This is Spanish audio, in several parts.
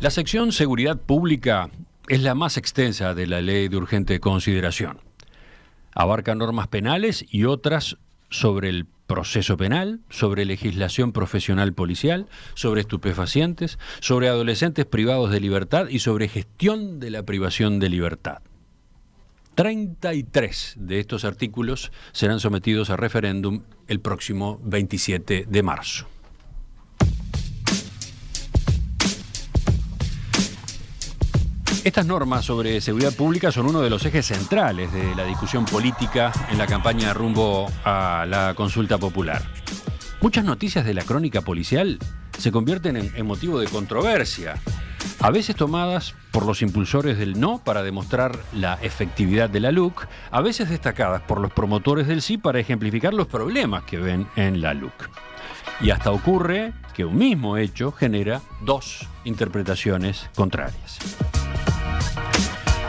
La sección Seguridad Pública es la más extensa de la Ley de Urgente Consideración. Abarca normas penales y otras sobre el proceso penal, sobre legislación profesional policial, sobre estupefacientes, sobre adolescentes privados de libertad y sobre gestión de la privación de libertad. 33 de estos artículos serán sometidos a referéndum el próximo 27 de marzo. Estas normas sobre seguridad pública son uno de los ejes centrales de la discusión política en la campaña rumbo a la consulta popular. Muchas noticias de la crónica policial se convierten en motivo de controversia, a veces tomadas por los impulsores del no para demostrar la efectividad de la LUC, a veces destacadas por los promotores del sí para ejemplificar los problemas que ven en la LUC. Y hasta ocurre que un mismo hecho genera dos interpretaciones contrarias.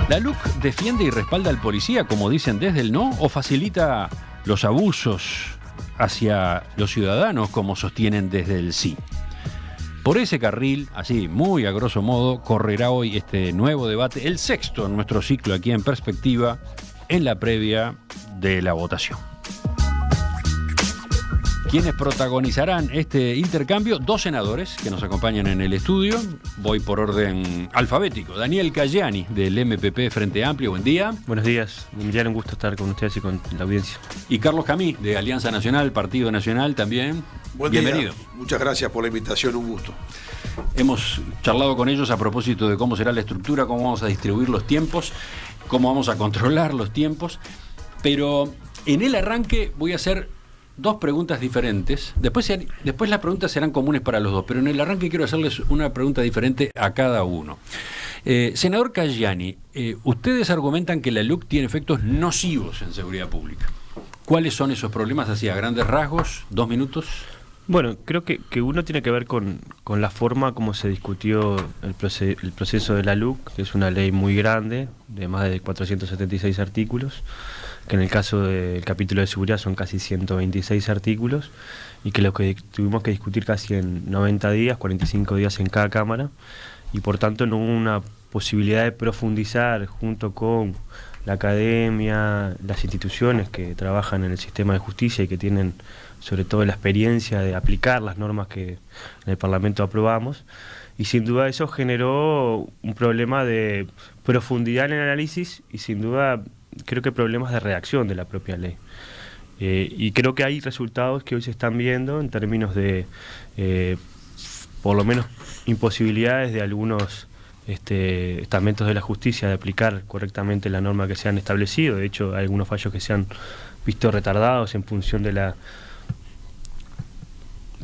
¿La LUC defiende y respalda al policía, como dicen desde el no, o facilita los abusos hacia los ciudadanos, como sostienen desde el sí? Por ese carril, así muy a grosso modo, correrá hoy este nuevo debate, el sexto en nuestro ciclo aquí en Perspectiva, en la previa de la votación. ¿Quiénes protagonizarán este intercambio? Dos senadores que nos acompañan en el estudio. Voy por orden alfabético. Daniel Cayani, del MPP Frente Amplio. Buen día. Buenos días. Emiliano, un gusto estar con ustedes y con la audiencia. Y Carlos Camí, de Alianza Nacional, Partido Nacional, también. Buen Bienvenido. día. Muchas gracias por la invitación, un gusto. Hemos charlado con ellos a propósito de cómo será la estructura, cómo vamos a distribuir los tiempos, cómo vamos a controlar los tiempos. Pero en el arranque voy a hacer dos preguntas diferentes. Después las preguntas serán comunes para los dos, pero en el arranque quiero hacerles una pregunta diferente a cada uno. Senador Cayani, ustedes argumentan que la LUC tiene efectos nocivos en seguridad pública. ¿Cuáles son esos problemas así a grandes rasgos? 2 minutos. Bueno, creo que uno tiene que ver con la forma como se discutió el proceso de la LUC, que es una ley muy grande, de más de 476 artículos, que en el caso del capítulo de seguridad son casi 126 artículos, y que lo que tuvimos que discutir casi en 90 días, 45 días en cada Cámara, y por tanto no hubo una posibilidad de profundizar junto con la academia, las instituciones que trabajan en el sistema de justicia y que tienen sobre todo la experiencia de aplicar las normas que en el Parlamento aprobamos, y sin duda eso generó un problema de profundidad en el análisis y sin duda creo que problemas de redacción de la propia ley. Y creo que hay resultados que hoy se están viendo en términos de, por lo menos, imposibilidades de algunos estamentos de la justicia de aplicar correctamente la norma que se han establecido. De hecho, hay algunos fallos que se han visto retardados en función de la,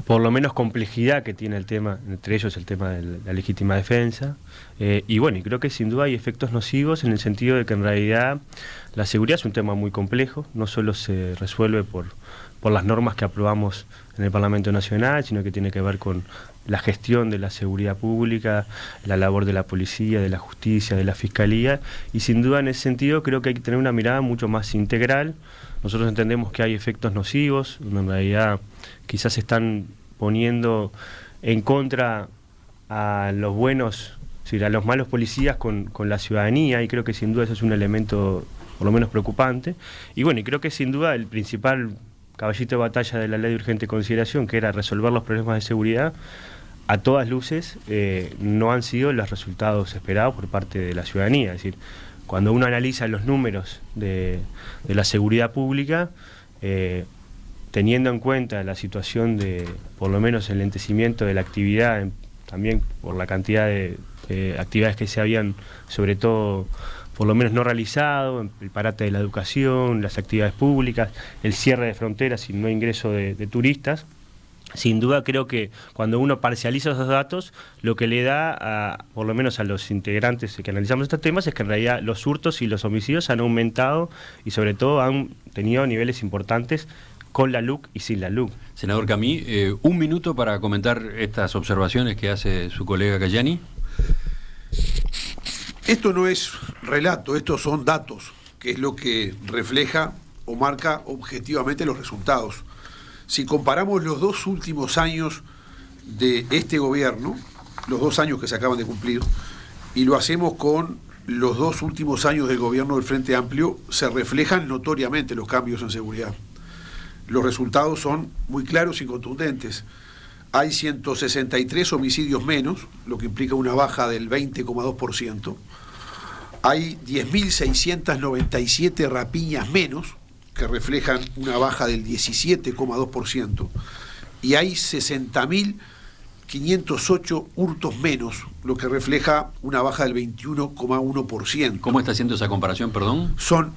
por lo menos, complejidad que tiene el tema, entre ellos el tema de la legítima defensa. Y bueno, y creo que sin duda hay efectos nocivos en el sentido de que en realidad la seguridad es un tema muy complejo, no solo se resuelve por las normas que aprobamos en el Parlamento Nacional, sino que tiene que ver con la gestión de la seguridad pública, la labor de la policía, de la justicia, de la fiscalía, y sin duda en ese sentido creo que hay que tener una mirada mucho más integral. Nosotros entendemos que hay efectos nocivos, donde en realidad quizás se están poniendo en contra a los buenos, es decir, a los malos policías con la ciudadanía, y creo que sin duda eso es un elemento por lo menos preocupante. Y bueno, y creo que sin duda el principal caballito de batalla de la Ley de Urgente Consideración, que era resolver los problemas de seguridad, a todas luces no han sido los resultados esperados por parte de la ciudadanía. Es decir, cuando uno analiza los números de la seguridad pública, teniendo en cuenta la situación de, por lo menos, el lentecimiento de la actividad, también por la cantidad de actividades que se habían, sobre todo, por lo menos no realizado, el parate de la educación, las actividades públicas, el cierre de fronteras y no ingreso de turistas. Sin duda creo que cuando uno parcializa esos datos, lo que le da, por lo menos a los integrantes que analizamos estos temas, es que en realidad los hurtos y los homicidios han aumentado y sobre todo han tenido niveles importantes con la LUC y sin la LUC. Senador Camí, 1 minuto para comentar estas observaciones que hace su colega Cayani. Esto no es relato, estos son datos, que es lo que refleja o marca objetivamente los resultados. Si comparamos los 2 últimos años de este gobierno, los 2 años que se acaban de cumplir, y lo hacemos con los 2 últimos años del gobierno del Frente Amplio, se reflejan notoriamente los cambios en seguridad. Los resultados son muy claros y contundentes. Hay 163 homicidios menos, lo que implica una baja del 20,2%. Hay 10.697 rapiñas menos, que reflejan una baja del 17,2%. Y hay 60.508 hurtos menos, lo que refleja una baja del 21,1%. ¿Cómo está haciendo esa comparación, perdón? Son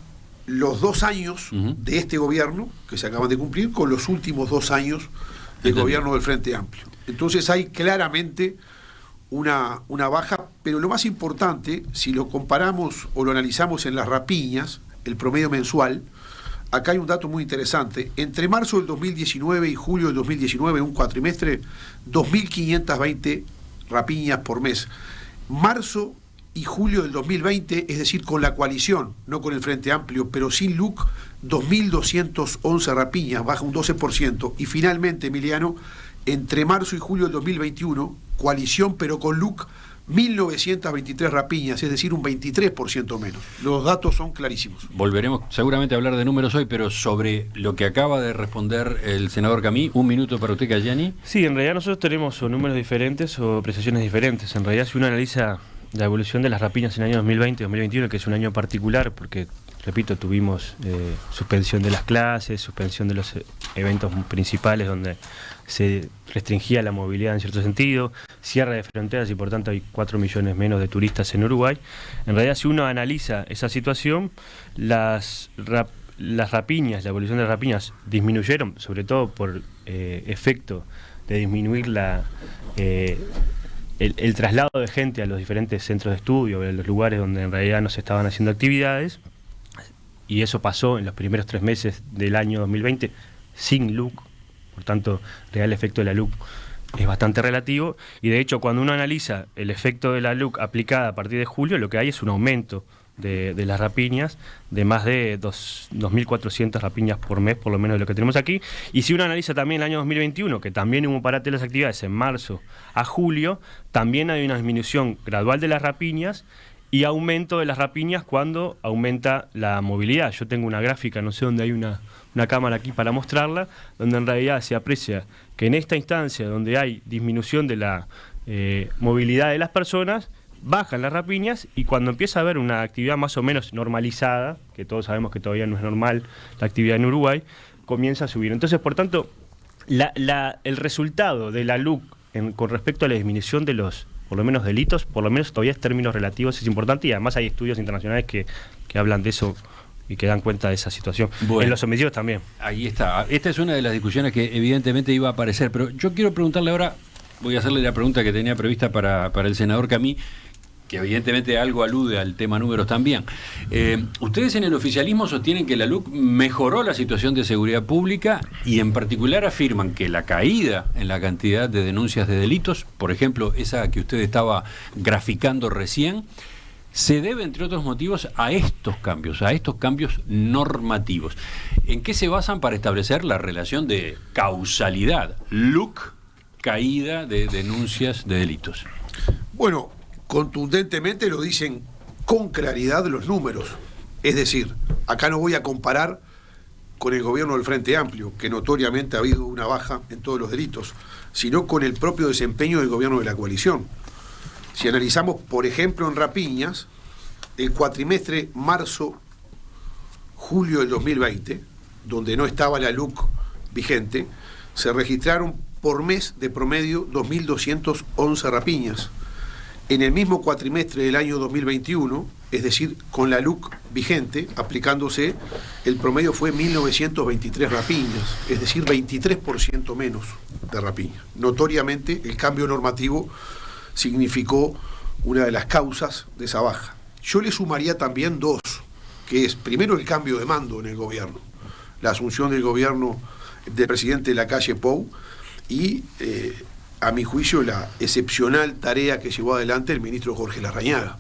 los 2 años de este gobierno, que se acaban de cumplir, con los últimos 2 años del gobierno del Frente Amplio. Entonces hay claramente una baja, pero lo más importante, si lo comparamos o lo analizamos en las rapiñas, el promedio mensual, acá hay un dato muy interesante. Entre marzo del 2019 y julio del 2019, un cuatrimestre, 2.520 rapiñas por mes. Marzo y julio del 2020, es decir, con la coalición, no con el Frente Amplio, pero sin LUC, 2.211 rapiñas, baja un 12%. Y finalmente, Emiliano, entre marzo y julio del 2021, coalición pero con LUC, 1.923 rapiñas, es decir, un 23% menos. Los datos son clarísimos. Volveremos seguramente a hablar de números hoy, pero sobre lo que acaba de responder el senador Camí, un minuto para usted, Cayani. Sí, en realidad nosotros tenemos o números diferentes o apreciaciones diferentes. En realidad, si uno analiza la evolución de las rapiñas en el año 2020 y 2021, que es un año particular porque, repito, tuvimos suspensión de las clases, suspensión de los eventos principales donde se restringía la movilidad en cierto sentido, cierre de fronteras y por tanto hay 4 millones menos de turistas en Uruguay. En realidad, si uno analiza esa situación, las rapiñas, la evolución de las rapiñas disminuyeron, sobre todo por efecto de disminuir el traslado de gente a los diferentes centros de estudio, a los lugares donde en realidad no se estaban haciendo actividades, y eso pasó en los primeros 3 meses del año 2020 sin LUC. Por tanto, el efecto de la LUC es bastante relativo, y de hecho cuando uno analiza el efecto de la LUC aplicada a partir de julio, lo que hay es un aumento de las rapiñas de más de 2.400 rapiñas por mes, por lo menos de lo que tenemos aquí. Y si uno analiza también el año 2021, que también hubo un parate de las actividades en marzo a julio, también hay una disminución gradual de las rapiñas y aumento de las rapiñas cuando aumenta la movilidad. Yo tengo una gráfica, no sé dónde hay una cámara aquí para mostrarla, donde en realidad se aprecia que en esta instancia donde hay disminución de la movilidad de las personas, bajan las rapiñas, y cuando empieza a haber una actividad más o menos normalizada, que todos sabemos que todavía no es normal la actividad en Uruguay, comienza a subir. Entonces, por tanto, el resultado de la LUC con respecto a la disminución de los, por lo menos, delitos, por lo menos todavía en términos relativos es importante, y además hay estudios internacionales que hablan de eso y que dan cuenta de esa situación. Bueno, en los homicidios también. Ahí está. Esta es una de las discusiones que evidentemente iba a aparecer, pero yo quiero preguntarle ahora, voy a hacerle la pregunta que tenía prevista para el senador Camí, que evidentemente algo alude al tema números también. Ustedes en el oficialismo sostienen que la LUC mejoró la situación de seguridad pública, y en particular afirman que la caída en la cantidad de denuncias de delitos, por ejemplo, esa que usted estaba graficando recién, se debe, entre otros motivos, a estos cambios normativos. ¿En qué se basan para establecer la relación de causalidad? LUC, caída de denuncias de delitos. Bueno, contundentemente lo dicen con claridad los números. Es decir, acá no voy a comparar con el gobierno del Frente Amplio, que notoriamente ha habido una baja en todos los delitos, sino con el propio desempeño del gobierno de la coalición. Si analizamos, por ejemplo, en rapiñas, el cuatrimestre marzo-julio del 2020, donde no estaba la LUC vigente, se registraron por mes de promedio 2.211 rapiñas. En el mismo cuatrimestre del año 2021, es decir, con la LUC vigente, aplicándose, el promedio fue 1.923 rapiñas, es decir, 23% menos de rapiñas. Notoriamente, el cambio normativo significó una de las causas de esa baja. Yo le sumaría también 2, que es, primero, el cambio de mando en el gobierno, la asunción del gobierno del presidente Lacalle Pou, y a mi juicio la excepcional tarea que llevó adelante el ministro Jorge Larrañaga.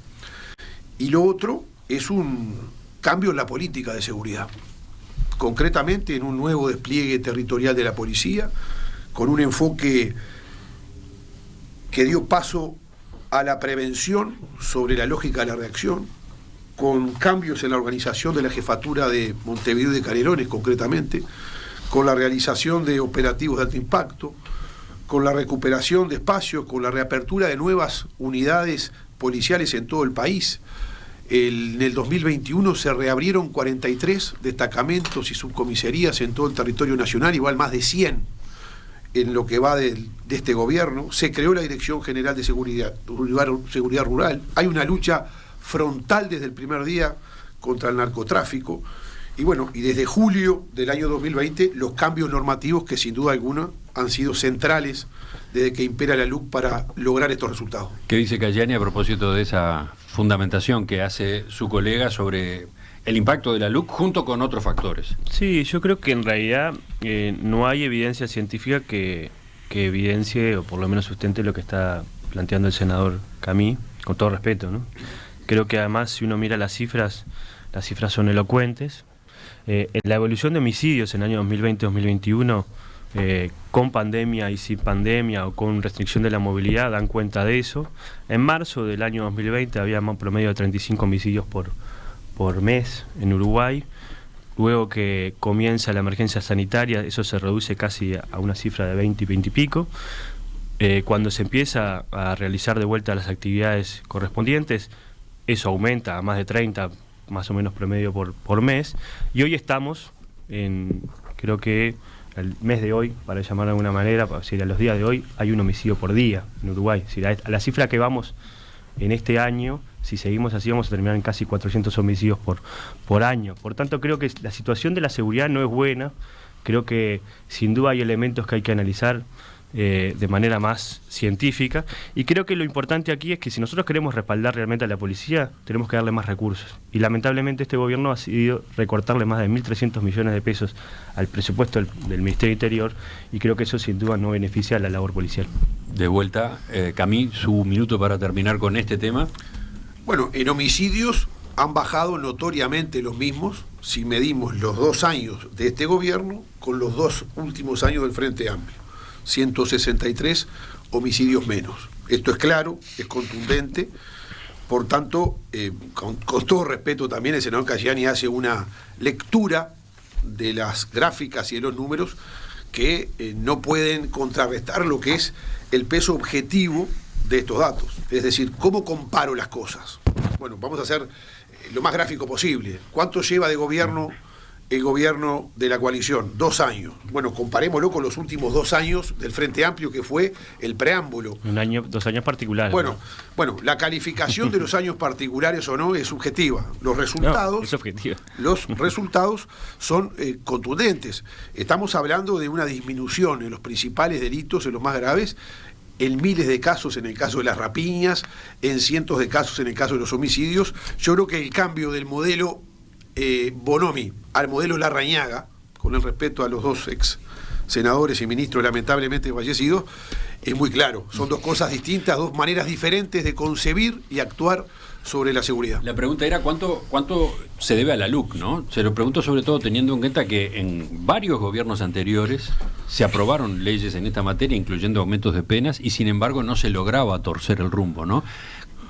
Y lo otro es un cambio en la política de seguridad, concretamente en un nuevo despliegue territorial de la policía, con un enfoque que dio paso a la prevención sobre la lógica de la reacción, con cambios en la organización de la jefatura de Montevideo y de Canelones concretamente, con la realización de operativos de alto impacto, con la recuperación de espacios, con la reapertura de nuevas unidades policiales en todo el país. En el 2021 se reabrieron 43 destacamentos y subcomisarías en todo el territorio nacional, igual más de 100 en lo que va de este gobierno. Se creó la Dirección General de Seguridad Rural. Hay una lucha frontal desde el primer día contra el narcotráfico. Y bueno, y desde julio del año 2020, los cambios normativos que sin duda alguna han sido centrales desde que impera la LUC para lograr estos resultados. ¿Qué dice Cayani a propósito de esa fundamentación que hace su colega sobre el impacto de la LUC junto con otros factores? Sí, yo creo que en realidad no hay evidencia científica que evidencie o por lo menos sustente lo que está planteando el senador Camí, con todo respeto, ¿no? Creo que además si uno mira las cifras son elocuentes. La evolución de homicidios en el año 2020-2021, con pandemia y sin pandemia o con restricción de la movilidad, dan cuenta de eso. En marzo del año 2020 había un promedio de 35 homicidios por mes en Uruguay. Luego que comienza la emergencia sanitaria, eso se reduce casi a una cifra de 20 y 20 y pico. Cuando se empieza a realizar de vuelta las actividades correspondientes, eso aumenta a más de 30 más o menos promedio por mes, y hoy estamos en, creo que el mes de hoy, para llamar de alguna manera, para decir, a los días de hoy hay un homicidio por día en Uruguay. Es decir, a la cifra que vamos en este año, si seguimos así vamos a terminar en casi 400 homicidios por año. Por tanto, creo que la situación de la seguridad no es buena. Creo que sin duda hay elementos que hay que analizar de manera más científica, y creo que lo importante aquí es que si nosotros queremos respaldar realmente a la policía, tenemos que darle más recursos, y lamentablemente este gobierno ha decidido recortarle más de 1.300 millones de pesos al presupuesto del Ministerio Interior, y creo que eso sin duda no beneficia a la labor policial. De vuelta, Camí, su minuto para terminar con este tema. Bueno, en homicidios han bajado notoriamente los mismos si medimos los 2 años de este gobierno con los 2 últimos años del Frente Amplio. 163 homicidios menos. Esto es claro, es contundente. Por tanto, con todo respeto también, el senador Cayani hace una lectura de las gráficas y de los números que no pueden contrarrestar lo que es el peso objetivo de estos datos. Es decir, ¿cómo comparo las cosas? Bueno, vamos a hacer lo más gráfico posible. ¿Cuánto lleva de gobierno el gobierno de la coalición? 2 años. Bueno, comparémoslo con los últimos 2 años del Frente Amplio, que fue el preámbulo. 2 años particulares. Bueno, la calificación de los años particulares o no es subjetiva. Los resultados, no, es objetiva. Los resultados son contundentes. Estamos hablando de una disminución en los principales delitos, en los más graves, en miles de casos en el caso de las rapiñas, en cientos de casos en el caso de los homicidios. Yo creo que el cambio del modelo Bonomi al modelo Larrañaga, con el respeto a los 2 ex senadores y ministros lamentablemente fallecidos, es muy claro. Son 2 cosas distintas, 2 maneras diferentes de concebir y actuar sobre la seguridad. La pregunta era cuánto se debe a la LUC, ¿no? Se lo pregunto sobre todo teniendo en cuenta que en varios gobiernos anteriores se aprobaron leyes en esta materia, incluyendo aumentos de penas, y sin embargo no se lograba torcer el rumbo, ¿no?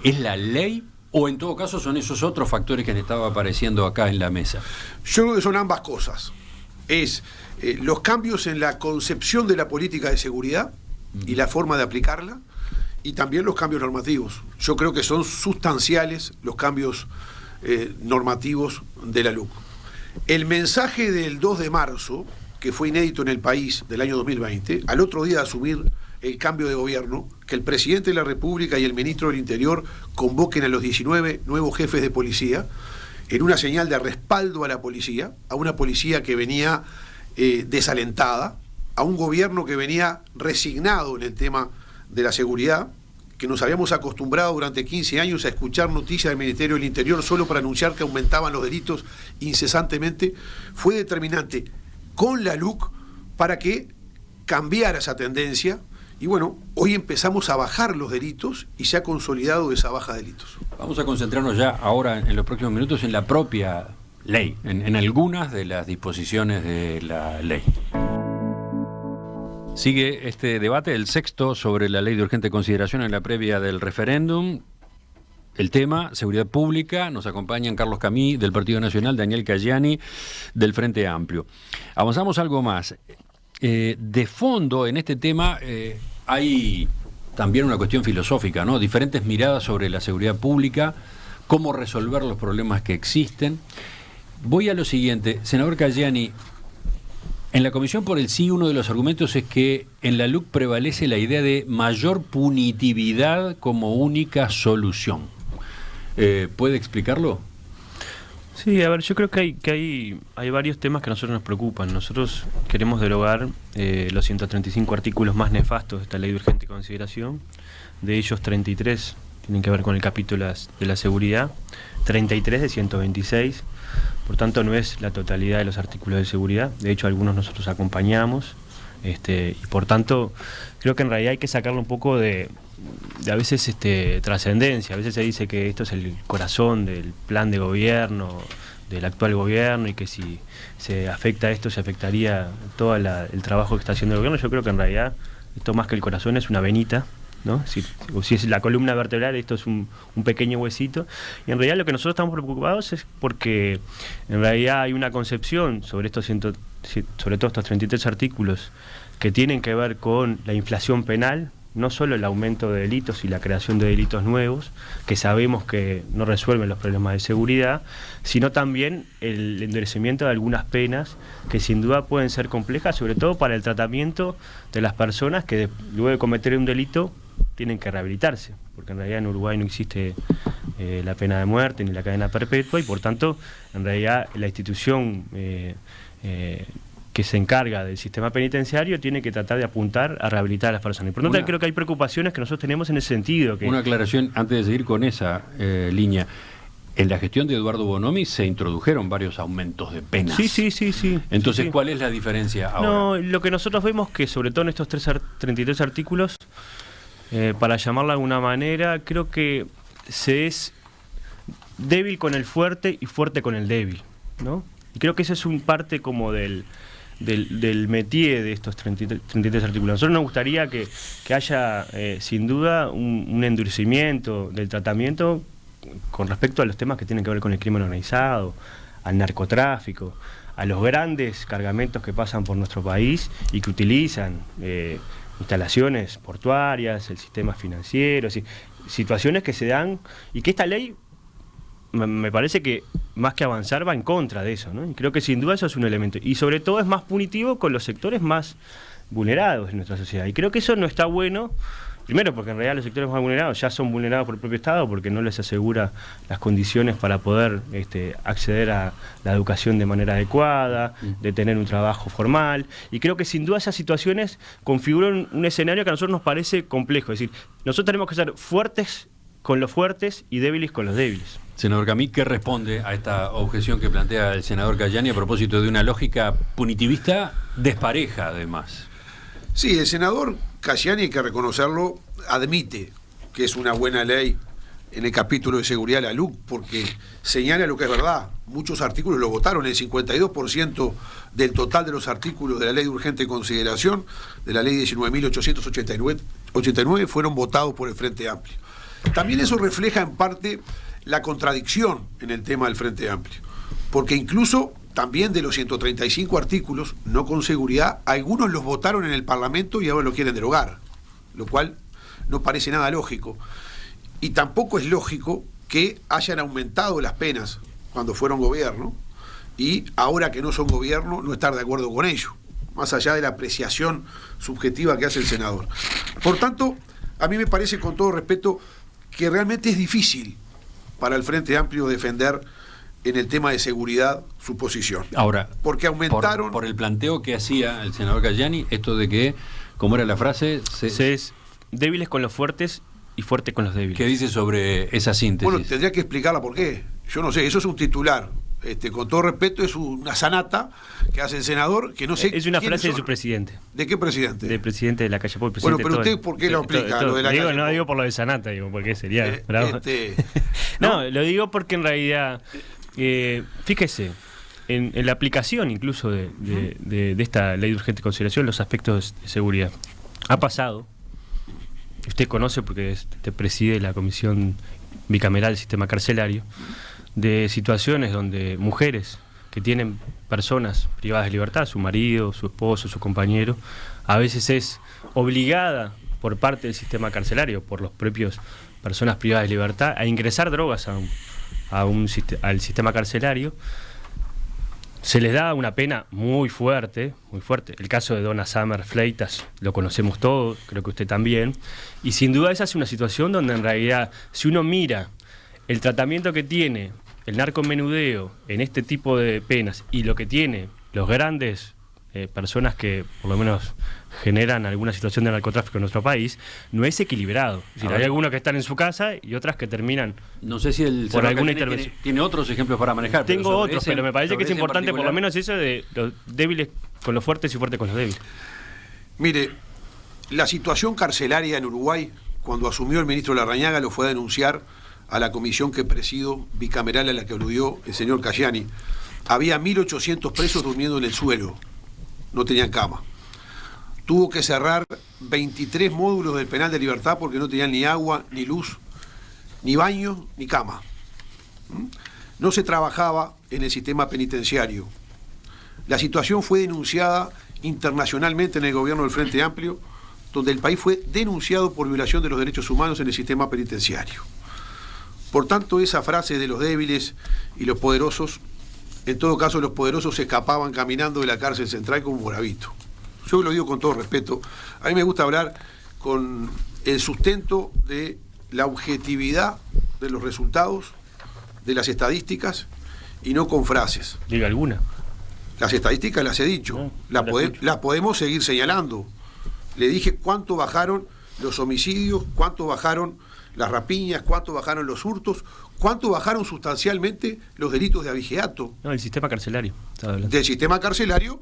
¿Es la ley o en todo caso son esos otros factores que han estado apareciendo acá en la mesa? Yo creo que son ambas cosas. Es los cambios en la concepción de la política de seguridad y la forma de aplicarla, y también los cambios normativos. Yo creo que son sustanciales los cambios normativos de la LUC. El mensaje del 2 de marzo, que fue inédito en el país del año 2020, al otro día de asumir el cambio de gobierno, que el presidente de la República y el ministro del Interior convoquen a los 19 nuevos jefes de policía, en una señal de respaldo a la policía, a una policía que venía desalentada, a un gobierno que venía resignado en el tema de la seguridad, que nos habíamos acostumbrado durante 15 años a escuchar noticias del Ministerio del Interior solo para anunciar que aumentaban los delitos incesantemente. Fue determinante con la LUC para que cambiara esa tendencia. Y bueno, hoy empezamos a bajar los delitos y se ha consolidado esa baja de delitos. Vamos a concentrarnos ya ahora en los próximos minutos en la propia ley, en algunas de las disposiciones de la ley. Sigue este debate, el sexto, sobre la ley de urgente consideración en la previa del referéndum. El tema, seguridad pública. Nos acompañan Carlos Camí, del Partido Nacional, Daniel Cayani, del Frente Amplio. Avanzamos algo más. De fondo, en este tema, hay también una cuestión filosófica, ¿no? Diferentes miradas sobre la seguridad pública, cómo resolver los problemas que existen. Voy a lo siguiente. Senador Cayani, en la Comisión por el Sí, uno de los argumentos es que en la LUC prevalece la idea de mayor punitividad como única solución. ¿Puede explicarlo? Sí, a ver, yo creo que hay varios temas que a nosotros nos preocupan. Nosotros queremos derogar los 135 artículos más nefastos de esta ley de urgente consideración. De ellos, 33 tienen que ver con el capítulo de la seguridad, 33 de 126. Por tanto, no es la totalidad de los artículos de seguridad. De hecho, algunos nosotros acompañamos. Y por tanto, creo que en realidad hay que sacarle un poco de a veces trascendencia. A veces se dice que esto es el corazón del plan de gobierno, del actual gobierno, y que si se afecta esto, se afectaría todo el trabajo que está haciendo el gobierno. Yo creo que en realidad esto, más que el corazón, es una venita, ¿no? Si es la columna vertebral, esto es un pequeño huesito. Y en realidad lo que nosotros estamos preocupados es porque en realidad hay una concepción sobre sobre todos estos 33 artículos que tienen que ver con la inflación penal, no solo el aumento de delitos y la creación de delitos nuevos, que sabemos que no resuelven los problemas de seguridad, sino también el endurecimiento de algunas penas que sin duda pueden ser complejas, sobre todo para el tratamiento de las personas que luego de cometer un delito tienen que rehabilitarse, porque en realidad en Uruguay no existe la pena de muerte ni la cadena perpetua, y por tanto en realidad la institución que se encarga del sistema penitenciario tiene que tratar de apuntar a rehabilitar a las personas. Y por tanto creo que hay preocupaciones que nosotros tenemos en ese sentido. Una aclaración antes de seguir con esa línea. En la gestión de Eduardo Bonomi se introdujeron varios aumentos de penas. Sí. Entonces, sí. ¿cuál es la diferencia ahora? No, lo que nosotros vemos que sobre todo en estos 33 artículos, para llamarlo de alguna manera, creo que se es débil con el fuerte y fuerte con el débil, ¿no? Y creo que ese es un parte como del métier de estos 33 artículos. A nosotros nos gustaría que haya, sin duda, un endurecimiento del tratamiento con respecto a los temas que tienen que ver con el crimen organizado, al narcotráfico, a los grandes cargamentos que pasan por nuestro país y que utilizan instalaciones portuarias, el sistema financiero, situaciones que se dan y que esta ley me parece que más que avanzar va en contra de eso, ¿no? Y creo que sin duda eso es un elemento. Y sobre todo es más punitivo con los sectores más vulnerados de nuestra sociedad. Y creo que eso no está bueno, primero porque en realidad los sectores más vulnerados ya son vulnerados por el propio Estado, porque no les asegura las condiciones para poder acceder a la educación de manera adecuada, de tener un trabajo formal. Y creo que sin duda esas situaciones configuran un escenario que a nosotros nos parece complejo. Es decir, nosotros tenemos que ser fuertes con los fuertes y débiles con los débiles. Senador Camí, ¿qué responde a esta objeción que plantea el senador Cayani a propósito de una lógica punitivista despareja, además? Sí, el senador Cayani, hay que reconocerlo, admite que es una buena ley en el capítulo de seguridad de la LUC, porque señala lo que es verdad. Muchos artículos lo votaron, el 52% del total de los artículos de la ley de urgente consideración, de la ley 19.889, fueron votados por el Frente Amplio. También eso refleja en parte la contradicción en el tema del Frente Amplio, porque incluso también de los 135 artículos, no con seguridad, algunos los votaron en el Parlamento y ahora lo quieren derogar, lo cual no parece nada lógico. Y tampoco es lógico que hayan aumentado las penas cuando fueron gobierno y ahora que no son gobierno no estar de acuerdo con ello, más allá de la apreciación subjetiva que hace el senador. Por tanto, a mí me parece, con todo respeto, que realmente es difícil para el Frente Amplio defender en el tema de seguridad su posición. Ahora, porque aumentaron... Por el planteo que hacía el senador Cayani, esto de que, ¿cómo era la frase? Se es débiles con los fuertes y fuerte con los débiles. ¿Qué dice sobre esa síntesis? Bueno, tendría que explicarla por qué. Yo no sé, eso es un titular. Con todo respeto, es una sanata que hace el senador, que no sé. Es una frase de su presidente. ¿De qué presidente? Del presidente de la calle Pau. Bueno, pero usted, ¿por qué lo explica? Lo de la calle no Pau? digo por lo de sanata, digo, porque sería... no, lo digo porque en realidad, fíjese, en la aplicación incluso de esta ley de urgente consideración, los aspectos de seguridad. Ha pasado, usted conoce porque usted preside la comisión bicameral del sistema carcelario, de situaciones donde mujeres que tienen personas privadas de libertad, su marido, su esposo, su compañero, a veces es obligada por parte del sistema carcelario, por los propios personas privadas de libertad, a ingresar drogas al sistema carcelario. Se les da una pena muy fuerte, muy fuerte. El caso de Donna Summer Fleitas lo conocemos todos, creo que usted también. Y sin duda esa es una situación donde en realidad, si uno mira el tratamiento que tiene el narcomenudeo en este tipo de penas y lo que tiene los grandes personas que por lo menos generan alguna situación de narcotráfico en nuestro país, no es equilibrado. Es decir, hay algunos que están en su casa y otras que terminan. No sé si el por alguna intervención. Tiene otros ejemplos para manejar. Tengo otros, pero me parece que es importante por lo menos eso de los débiles con los fuertes y fuertes con los débiles. Mire, la situación carcelaria en Uruguay, cuando asumió el ministro Larrañaga, lo fue a denunciar a la comisión que presido, bicameral, a la que aludió el señor Cayani. Había 1.800 presos durmiendo en el suelo, no tenían cama. Tuvo que cerrar 23 módulos del penal de Libertad porque no tenían ni agua, ni luz, ni baño, ni cama. No se trabajaba en el sistema penitenciario. La situación fue denunciada internacionalmente en el gobierno del Frente Amplio, donde el país fue denunciado por violación de los derechos humanos en el sistema penitenciario. Por tanto, esa frase de los débiles y los poderosos, en todo caso los poderosos se escapaban caminando de la cárcel central como Moravito. Yo lo digo con todo respeto. A mí me gusta hablar con el sustento de la objetividad de los resultados, de las estadísticas, y no con frases. Diga alguna. Las estadísticas las he dicho, las podemos seguir señalando. Le dije cuánto bajaron los homicidios, cuánto bajaron las rapiñas, cuánto bajaron los hurtos, cuánto bajaron sustancialmente los delitos de abigeato. No, el sistema carcelario. Del sistema carcelario,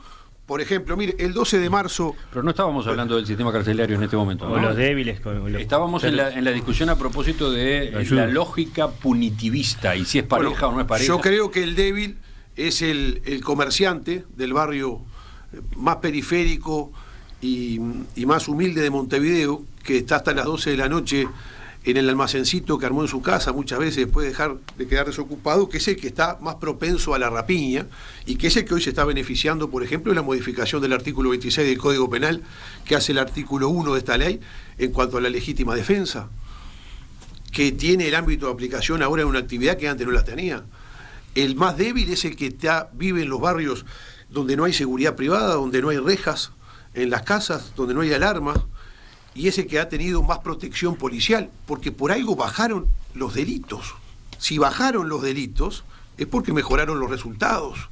por ejemplo, mire, el 12 de marzo... Pero no estábamos hablando del sistema carcelario en este momento, ¿no? O los débiles. Estábamos en la discusión a propósito de la lógica punitivista y si es pareja o no es pareja. Yo creo que el débil es el comerciante del barrio más periférico y más humilde de Montevideo, que está hasta las 12 de la noche en el almacencito que armó en su casa, muchas veces después de dejar de quedar desocupado, que es el que está más propenso a la rapiña y que es el que hoy se está beneficiando, por ejemplo, de la modificación del artículo 26 del Código Penal, que hace el artículo 1 de esta ley en cuanto a la legítima defensa, que tiene el ámbito de aplicación ahora en una actividad que antes no la tenía. El más débil es el que vive en los barrios donde no hay seguridad privada, donde no hay rejas en las casas, donde no hay alarmas, y es el que ha tenido más protección policial, porque por algo bajaron los delitos. Si bajaron los delitos, es porque mejoraron los resultados.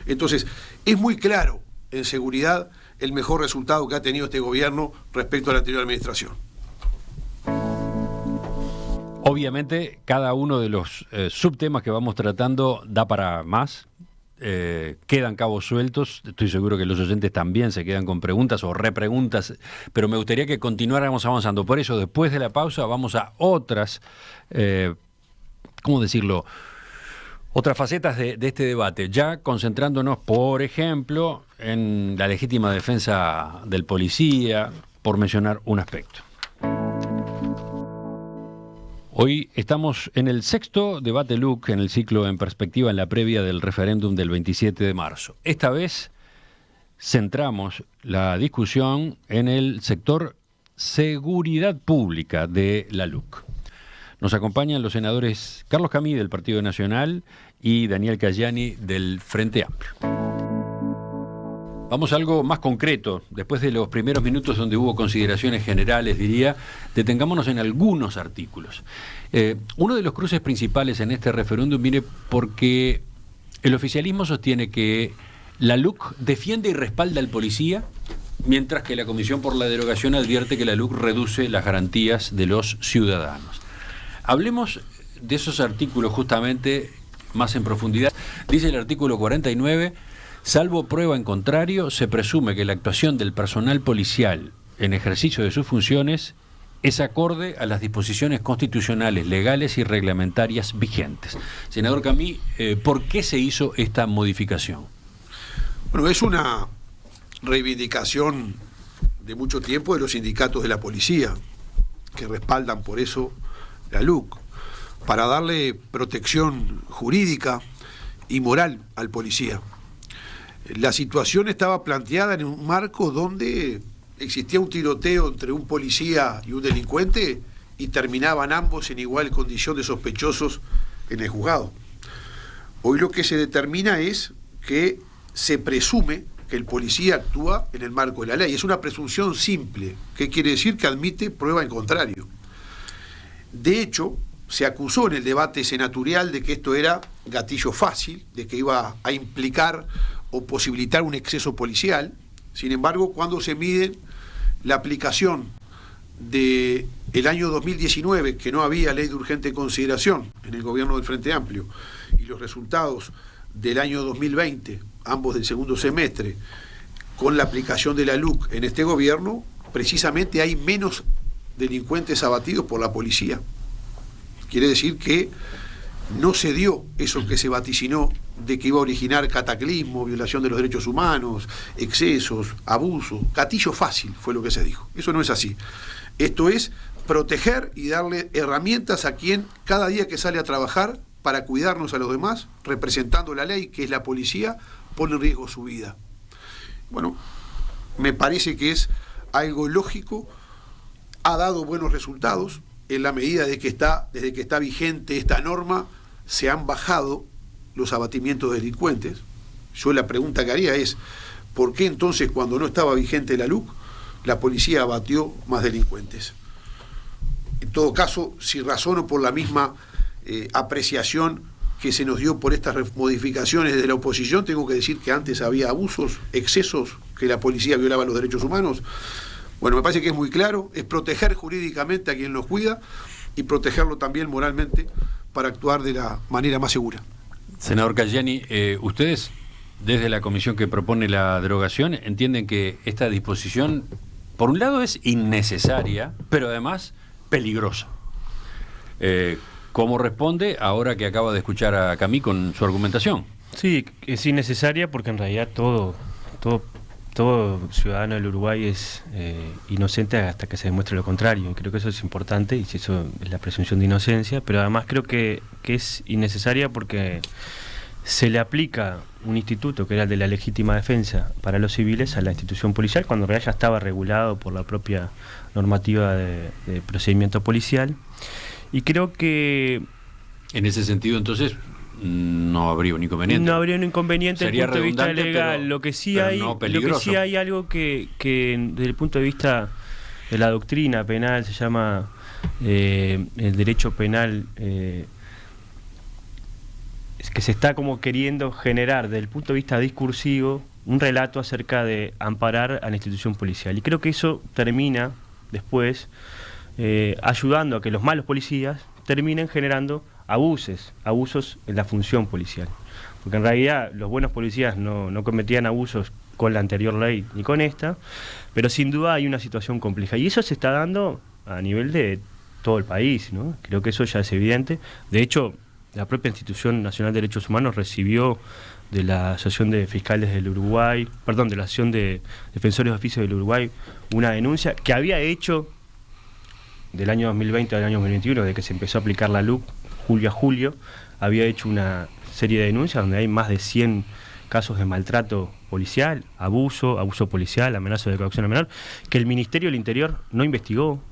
Entonces, es muy claro, en seguridad, el mejor resultado que ha tenido este gobierno respecto a la anterior administración. Obviamente, cada uno de los subtemas que vamos tratando da para más. Quedan cabos sueltos, estoy seguro que los oyentes también se quedan con preguntas o repreguntas, pero me gustaría que continuáramos avanzando. Por eso, después de la pausa, vamos a otras, ¿cómo decirlo?, otras facetas de este debate, ya concentrándonos, por ejemplo, en la legítima defensa del policía, por mencionar un aspecto. Hoy estamos en el sexto debate LUC en el ciclo En Perspectiva en la previa del referéndum del 27 de marzo. Esta vez centramos la discusión en el sector seguridad pública de la LUC. Nos acompañan los senadores Carlos Camí del Partido Nacional y Daniel Cayani del Frente Amplio. Vamos a algo más concreto. Después de los primeros minutos donde hubo consideraciones generales, diría, detengámonos en algunos artículos. Uno de los cruces principales en este referéndum viene porque el oficialismo sostiene que la LUC defiende y respalda al policía, mientras que la Comisión por la Derogación advierte que la LUC reduce las garantías de los ciudadanos. Hablemos de esos artículos justamente más en profundidad. Dice el artículo 49... Salvo prueba en contrario, se presume que la actuación del personal policial en ejercicio de sus funciones es acorde a las disposiciones constitucionales, legales y reglamentarias vigentes. Senador Camí, ¿por qué se hizo esta modificación? Bueno, es una reivindicación de mucho tiempo de los sindicatos de la policía, que respaldan por eso la LUC, para darle protección jurídica y moral al policía. La situación estaba planteada en un marco donde existía un tiroteo entre un policía y un delincuente y terminaban ambos en igual condición de sospechosos en el juzgado. Hoy lo que se determina es que se presume que el policía actúa en el marco de la ley. Es una presunción simple, que quiere decir que admite prueba en contrario. De hecho, se acusó en el debate senatorial de que esto era gatillo fácil, de que iba a implicar o posibilitar un exceso policial. Sin embargo, cuando se mide la aplicación del año 2019, que no había ley de urgente consideración en el gobierno del Frente Amplio, y los resultados del año 2020, ambos del segundo semestre, con la aplicación de la LUC en este gobierno, precisamente hay menos delincuentes abatidos por la policía. Quiere decir que no se dio eso que se vaticinó de que iba a originar cataclismo, violación de los derechos humanos, excesos, abusos. Gatillo fácil fue lo que se dijo. Eso no es así. Esto es proteger y darle herramientas a quien cada día que sale a trabajar para cuidarnos a los demás, representando la ley, que es la policía, pone en riesgo su vida. Bueno, me parece que es algo lógico, ha dado buenos resultados, en la medida de que desde que está vigente esta norma, se han bajado los abatimientos de delincuentes. Yo la pregunta que haría es, ¿por qué entonces cuando no estaba vigente la LUC, la policía abatió más delincuentes? En todo caso, si razono por la misma apreciación que se nos dio por estas modificaciones de la oposición, tengo que decir que antes había abusos, excesos, que la policía violaba los derechos humanos. Bueno, me parece que es muy claro, es proteger jurídicamente a quien los cuida y protegerlo también moralmente para actuar de la manera más segura. Senador Caggiani, ustedes, desde la comisión que propone la derogación, entienden que esta disposición, por un lado, es innecesaria, pero además peligrosa. ¿Cómo responde ahora que acaba de escuchar a Camí con su argumentación? Sí, es innecesaria porque en realidad todo ciudadano del Uruguay es inocente hasta que se demuestre lo contrario. Creo que eso es importante y eso es la presunción de inocencia, pero además creo que es innecesaria porque se le aplica un instituto que era el de la legítima defensa para los civiles a la institución policial, cuando en realidad ya estaba regulado por la propia normativa de procedimiento policial. Y creo que en ese sentido, entonces, no habría un inconveniente. No habría un inconveniente desde el punto de vista legal. Pero, lo que sí hay algo que desde el punto de vista de la doctrina penal se llama el derecho penal, es que se está como queriendo generar desde el punto de vista discursivo un relato acerca de amparar a la institución policial. Y creo que eso termina después ayudando a que los malos policías terminen generando abusos en la función policial. Porque en realidad los buenos policías no cometían abusos con la anterior ley ni con esta, pero sin duda hay una situación compleja. Y eso se está dando a nivel de todo el país, ¿no? Creo que eso ya es evidente. De hecho, la propia Institución Nacional de Derechos Humanos recibió de la Asociación de Fiscales del Uruguay, de la Asociación de Defensores de Oficio del Uruguay, una denuncia que había hecho del año 2020 al año 2021, de que se empezó a aplicar la LUC, julio a julio, había hecho una serie de denuncias donde hay más de 100 casos de maltrato policial, abuso policial, amenaza de coacción a menor, que el Ministerio del Interior no investigó,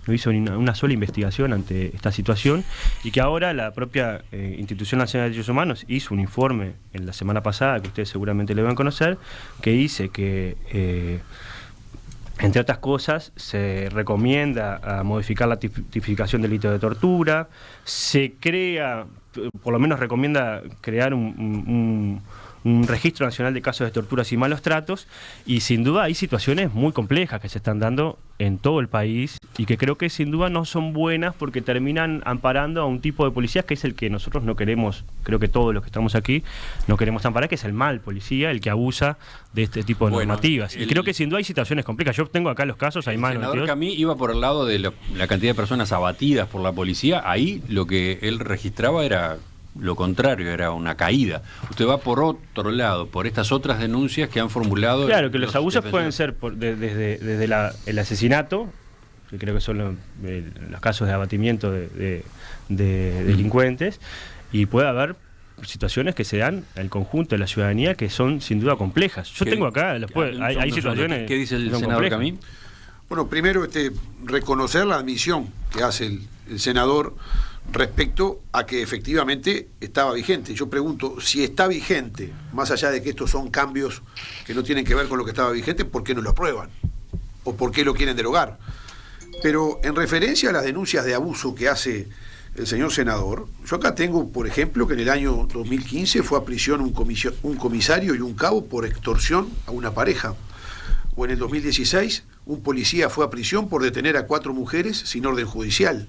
no hizo ni una sola investigación ante esta situación, y que ahora la propia Institución Nacional de Derechos Humanos hizo un informe en la semana pasada, que ustedes seguramente le van a conocer, que dice que entre otras cosas, se recomienda a modificar la tipificación del delito de tortura, se crea, por lo menos recomienda crear un un registro nacional de casos de torturas y malos tratos, y sin duda hay situaciones muy complejas que se están dando en todo el país y que creo que sin duda no son buenas porque terminan amparando a un tipo de policías que es el que nosotros no queremos, creo que todos los que estamos aquí no queremos amparar, que es el mal policía, el que abusa de este tipo de normativas. Y creo que sin duda hay situaciones complejas. Yo tengo acá los casos, hay más. El senador Camí iba por el lado de la cantidad de personas abatidas por la policía. Ahí lo que él registraba era lo contrario, era una caída. Usted va por otro lado, por estas otras denuncias que han formulado. Claro, que los abusos pueden ser desde el asesinato, que creo que son los casos de abatimiento de delincuentes, y puede haber situaciones que se dan al conjunto de la ciudadanía que son sin duda complejas. Yo tengo acá, hay situaciones. ¿Qué dice el senador Camí? Bueno, primero reconocer la admisión que hace el senador respecto a que efectivamente estaba vigente. Yo pregunto, si está vigente, más allá de que estos son cambios que no tienen que ver con lo que estaba vigente, ¿por qué no lo aprueban? ¿O por qué lo quieren derogar? Pero en referencia a las denuncias de abuso que hace el señor senador, yo acá tengo, por ejemplo, que en el año 2015 fue a prisión un comisario y un cabo por extorsión a una pareja. O en el 2016, un policía fue a prisión por detener a 4 mujeres sin orden judicial.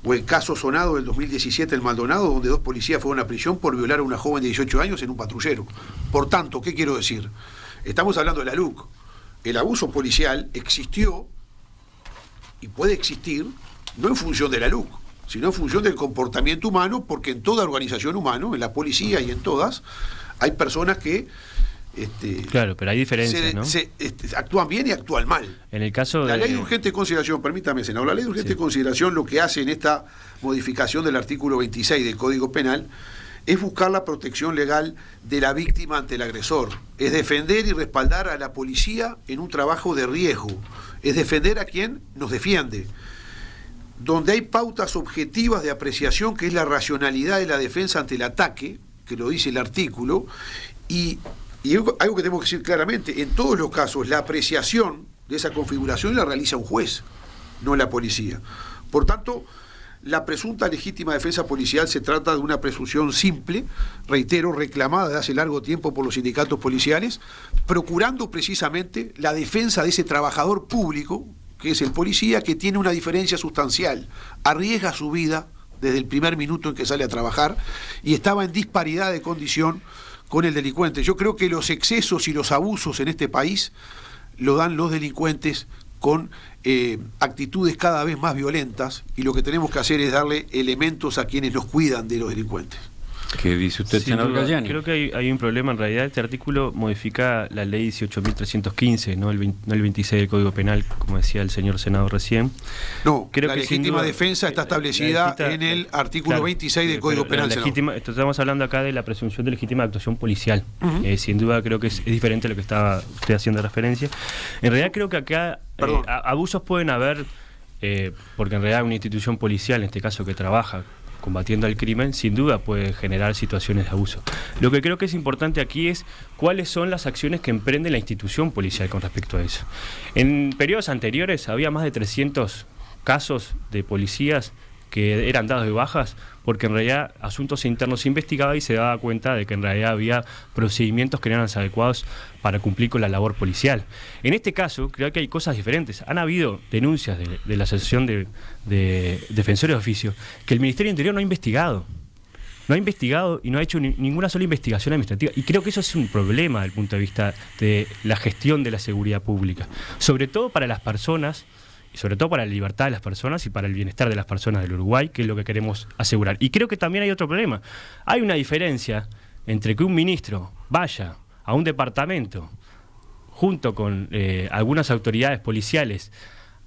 O el caso sonado del 2017 en Maldonado, donde 2 policías fueron a prisión por violar a una joven de 18 años en un patrullero. Por tanto, ¿qué quiero decir? Estamos hablando de la LUC. El abuso policial existió y puede existir no en función de la LUC, sino en función del comportamiento humano, porque en toda organización humana, en la policía y en todas, hay personas que claro, pero hay diferencias, ¿no? Actúan bien y actúan mal. En el caso la ley de urgente consideración, permítame, senador, la ley de urgente consideración lo que hace en esta modificación del artículo 26 del Código Penal es buscar la protección legal de la víctima ante el agresor, es defender y respaldar a la policía en un trabajo de riesgo, es defender a quien nos defiende, donde hay pautas objetivas de apreciación, que es la racionalidad de la defensa ante el ataque, que lo dice el artículo, y algo que tenemos que decir claramente, en todos los casos la apreciación de esa configuración la realiza un juez, no la policía. Por tanto, la presunta legítima defensa policial se trata de una presunción simple, reitero, reclamada desde hace largo tiempo por los sindicatos policiales, procurando precisamente la defensa de ese trabajador público, que es el policía, que tiene una diferencia sustancial, arriesga su vida desde el primer minuto en que sale a trabajar y estaba en disparidad de condición con el delincuente. Yo creo que los excesos y los abusos en este país lo dan los delincuentes con actitudes cada vez más violentas, y lo que tenemos que hacer es darle elementos a quienes nos cuidan de los delincuentes. ¿Qué dice usted, senador Galliani? Creo que hay un problema. En realidad, este artículo modifica la ley 18.315, no el 26 del Código Penal, como decía el señor senador recién. No, creo la legítima defensa está establecida en el artículo 26 del Código Penal. Estamos hablando acá de la presunción de legítima actuación policial. Sin duda creo que es diferente a lo que estaba usted haciendo referencia. En realidad creo que acá abusos pueden haber, porque en realidad una institución policial, en este caso que trabaja combatiendo al crimen, sin duda puede generar situaciones de abuso. Lo que creo que es importante aquí es cuáles son las acciones que emprende la institución policial con respecto a eso. En periodos anteriores había más de 300 casos de policías que eran dados de bajas porque en realidad asuntos internos se investigaba y se daba cuenta de que en realidad había procedimientos que no eran adecuados para cumplir con la labor policial. En este caso, creo que hay cosas diferentes. Han habido denuncias de la Asociación de Defensores de Oficio que el Ministerio del Interior no ha investigado. No ha investigado y no ha hecho ninguna sola investigación administrativa. Y creo que eso es un problema desde el punto de vista de la gestión de la seguridad pública. Sobre todo para las personas, y sobre todo para la libertad de las personas y para el bienestar de las personas del Uruguay, que es lo que queremos asegurar. Y creo que también hay otro problema. Hay una diferencia entre que un ministro vaya a un departamento junto con algunas autoridades policiales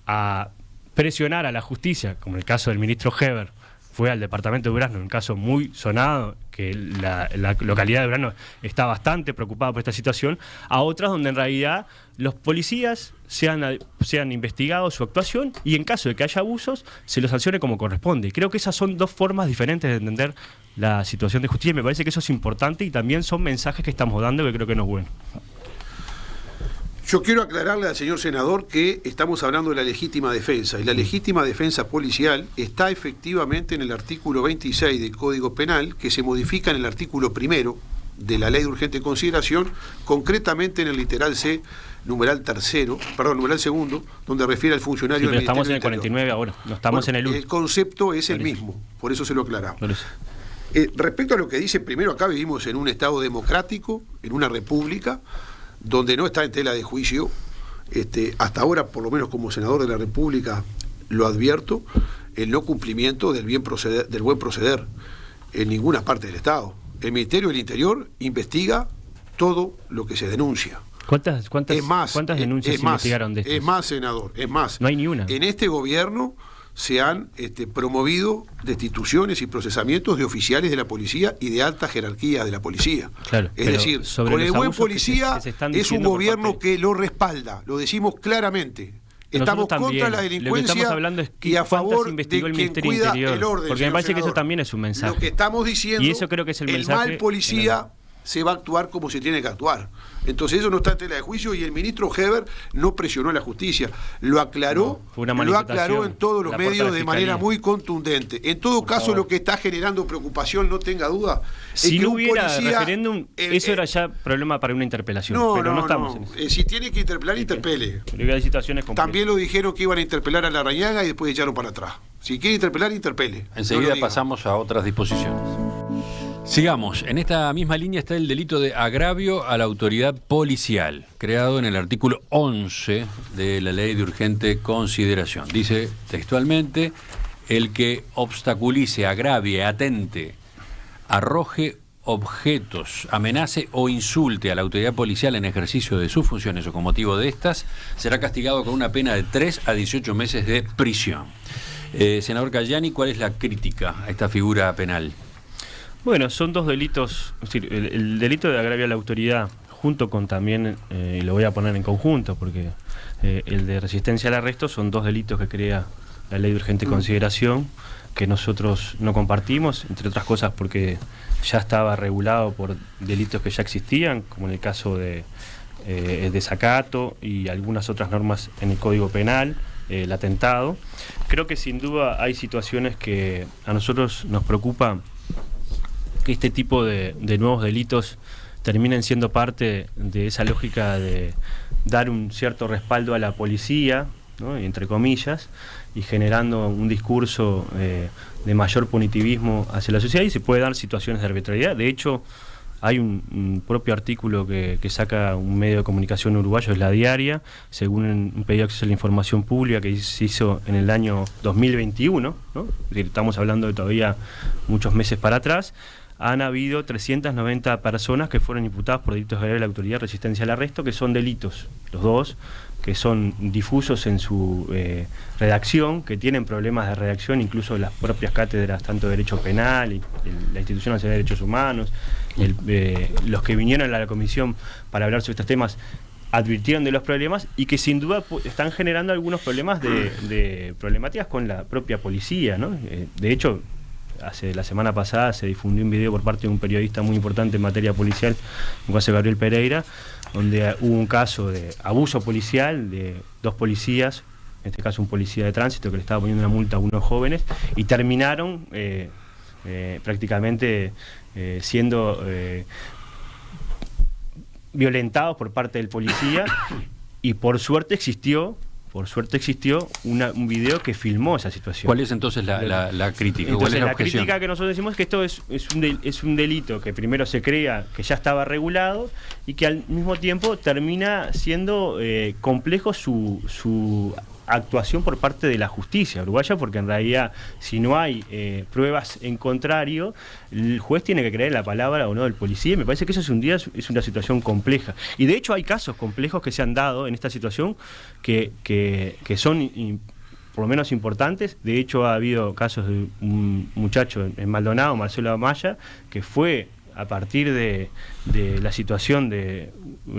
a presionar a la justicia, como el caso del ministro Heber, fue al departamento de Durazno, un caso muy sonado, que la localidad de Durazno está bastante preocupada por esta situación, a otras donde en realidad los policías sean investigados su actuación y en caso de que haya abusos se los sancione como corresponde. Creo que esas son dos formas diferentes de entender la situación de justicia y me parece que eso es importante y también son mensajes que estamos dando que creo que no es bueno. Yo quiero aclararle al señor senador que estamos hablando de la legítima defensa, y la legítima defensa policial está efectivamente en el artículo 26 del Código Penal, que se modifica en el artículo 1 de la ley de urgente consideración, concretamente en el literal C, numeral segundo, donde refiere al funcionario del Ministerio del Interior. Estamos en el 49 ahora, no estamos en el 1. El concepto es el mismo, por eso se lo aclaramos. Respecto a lo que dice, primero, acá vivimos en un Estado democrático, en una república, donde no está en tela de juicio, hasta ahora, por lo menos como senador de la República, lo advierto, el no cumplimiento del buen proceder en ninguna parte del Estado. El Ministerio del Interior investiga todo lo que se denuncia. ¿Cuántas denuncias se investigaron de esto? Es más, senador, es más. No hay ni una. En este gobierno se han promovido destituciones y procesamientos de oficiales de la policía y de alta jerarquía de la policía. Claro, es decir, con el buen policía es un gobierno que lo respalda, lo decimos claramente. Estamos contra la delincuencia, lo que estamos es y a favor de quien cuida el orden. Porque me parece que eso también es un mensaje. Lo que estamos diciendo, y eso creo que es el mal policía se va a actuar como se tiene que actuar. Entonces eso no está en tela de juicio y el ministro Heber no presionó a la justicia, lo aclaró, en todos los medios de manera muy contundente. En todo caso, lo que está generando preocupación, no tenga duda, si no hubiera referéndum, eso era ya problema para una interpelación. Pero no estamos en eso. Si tiene que interpelar, interpele. Pero hay situaciones complejas. También lo dijeron que iban a interpelar a Larrañaga y después echaron para atrás. Si quiere interpelar, interpele. Enseguida pasamos a otras disposiciones. Sigamos. En esta misma línea está el delito de agravio a la autoridad policial, creado en el artículo 11 de la Ley de Urgente Consideración. Dice textualmente: el que obstaculice, agravie, atente, arroje objetos, amenace o insulte a la autoridad policial en ejercicio de sus funciones o con motivo de estas, será castigado con una pena de 3 a 18 meses de prisión. Senador Cayani, ¿cuál es la crítica a esta figura penal? Bueno, son dos delitos, es decir, el delito de agravio a la autoridad, junto con también, y lo voy a poner en conjunto, porque el de resistencia al arresto son dos delitos que crea la Ley de Urgente Consideración, que nosotros no compartimos, entre otras cosas porque ya estaba regulado por delitos que ya existían, como en el caso de desacato y algunas otras normas en el Código Penal, el atentado. Creo que sin duda hay situaciones que a nosotros nos preocupa que este tipo de nuevos delitos terminen siendo parte de esa lógica de dar un cierto respaldo a la policía, ¿no?, entre comillas, y generando un discurso de mayor punitivismo hacia la sociedad, y se puede dar situaciones de arbitrariedad. De hecho, hay un propio artículo que saca un medio de comunicación uruguayo, es La Diaria, según un pedido de acceso a la información pública que se hizo en el año 2021, ¿no? Es decir, estamos hablando de todavía muchos meses para atrás. Han habido 390 personas que fueron imputadas por delitos de agravio a la autoridad de resistencia al arresto, que son delitos, los dos, que son difusos en su redacción, que tienen problemas de redacción, incluso las propias cátedras, tanto de Derecho Penal, y la Institución Nacional de Derechos Humanos, los que vinieron a la comisión para hablar sobre estos temas, advirtieron de los problemas y que sin duda están generando algunos problemas de problemáticas con la propia policía, ¿no? De hecho, la semana pasada se difundió un video por parte de un periodista muy importante en materia policial, un caso de Gabriel Pereira, donde hubo un caso de abuso policial de dos policías, en este caso un policía de tránsito que le estaba poniendo una multa a unos jóvenes, y terminaron prácticamente siendo violentados por parte del policía, y por suerte existió un video que filmó esa situación. ¿Cuál es entonces la crítica? Entonces, la crítica que nosotros decimos es que esto es un delito que primero se crea que ya estaba regulado y que al mismo tiempo termina siendo complejo su actuación por parte de la justicia uruguaya, porque en realidad, si no hay pruebas en contrario, el juez tiene que creer en la palabra o no del policía, y me parece que eso es una situación compleja. Y de hecho hay casos complejos que se han dado en esta situación que son por lo menos importantes. De hecho ha habido casos de un muchacho en Maldonado, Marcelo Amaya, que fue a partir de la situación de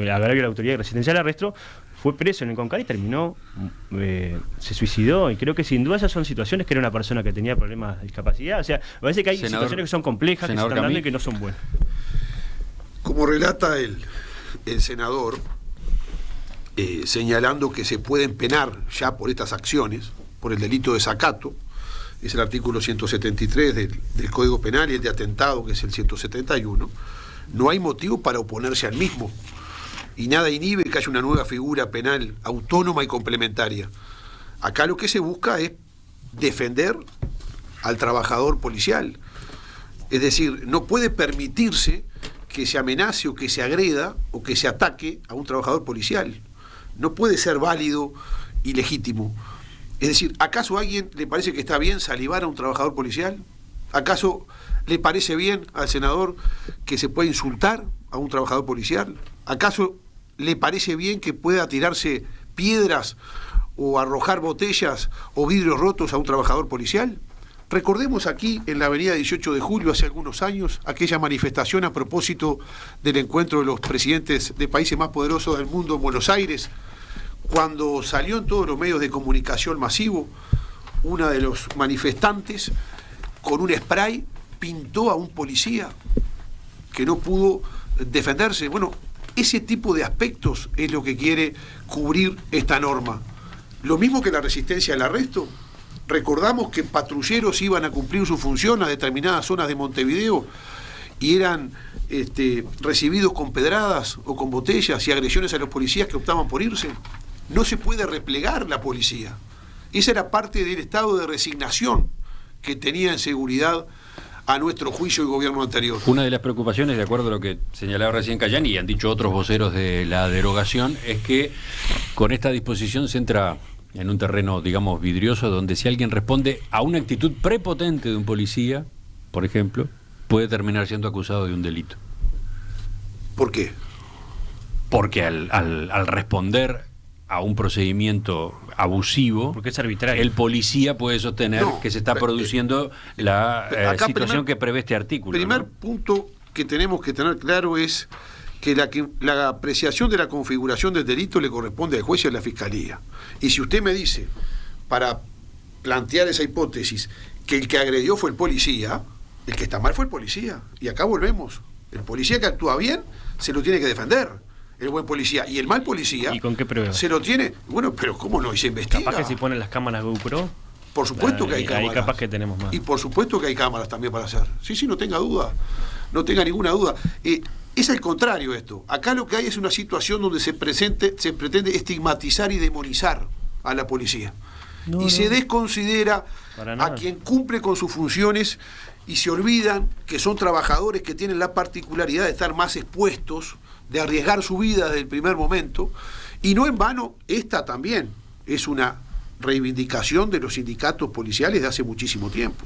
agravio a la autoridad de resistencia al arresto, fue preso en el Concar y terminó, se suicidó, y creo que sin duda esas son situaciones que era una persona que tenía problemas de discapacidad. O sea, me parece que hay situaciones que son complejas, que se están dando y que no son buenas. Como relata el senador, señalando que se pueden penar ya por estas acciones, por el delito de desacato, es el artículo 173 del Código Penal, y el de atentado, que es el 171, no hay motivo para oponerse al mismo. Y nada inhibe que haya una nueva figura penal autónoma y complementaria. Acá lo que se busca es defender al trabajador policial. Es decir, no puede permitirse que se amenace o que se agreda o que se ataque a un trabajador policial. No puede ser válido y legítimo. Es decir, ¿acaso a alguien le parece que está bien salivar a un trabajador policial? ¿Acaso le parece bien al senador que se pueda insultar a un trabajador policial? ¿Acaso le parece bien que pueda tirarse piedras o arrojar botellas o vidrios rotos a un trabajador policial? Recordemos aquí, en la avenida 18 de Julio, hace algunos años, aquella manifestación a propósito del encuentro de los presidentes de países más poderosos del mundo en Buenos Aires, cuando salió en todos los medios de comunicación masivo, una de los manifestantes con un spray pintó a un policía que no pudo defenderse. Bueno, ese tipo de aspectos es lo que quiere cubrir esta norma. Lo mismo que la resistencia al arresto. Recordamos que patrulleros iban a cumplir su función a determinadas zonas de Montevideo y eran recibidos con pedradas o con botellas y agresiones a los policías que optaban por irse. No se puede replegar la policía. Esa era parte del estado de resignación que tenía en seguridad, a nuestro juicio, el gobierno anterior. Una de las preocupaciones, de acuerdo a lo que señalaba recién Cayani y han dicho otros voceros de la derogación, es que con esta disposición se entra en un terreno, digamos, vidrioso, donde si alguien responde a una actitud prepotente de un policía, por ejemplo, puede terminar siendo acusado de un delito. ¿Por qué? Porque al responder a un procedimiento abusivo, porque es arbitrario, el policía puede sostener que se está produciendo la situación que prevé este artículo. El primer punto que tenemos que tener claro es que la apreciación de la configuración del delito le corresponde al juez y a la fiscalía. Y si usted me dice, para plantear esa hipótesis, que el que agredió fue el policía, el que está mal fue el policía. Y acá volvemos. El policía que actúa bien se lo tiene que defender. El buen policía. Y el mal policía... ¿Y con qué prueba? Se lo tiene... Bueno, pero ¿cómo no? Y se investiga. Capaz que si ponen las cámaras GoPro... Por supuesto que hay cámaras. Ahí capaz que tenemos más. Y por supuesto que hay cámaras también para hacer. Sí, no tenga duda. No tenga ninguna duda. Es al contrario esto. Acá lo que hay es una situación donde se pretende estigmatizar y demonizar a la policía. Se desconsidera a quien cumple con sus funciones y se olvidan que son trabajadores que tienen la particularidad de estar más expuestos, de arriesgar su vida desde el primer momento. Y no en vano, esta también es una reivindicación de los sindicatos policiales de hace muchísimo tiempo,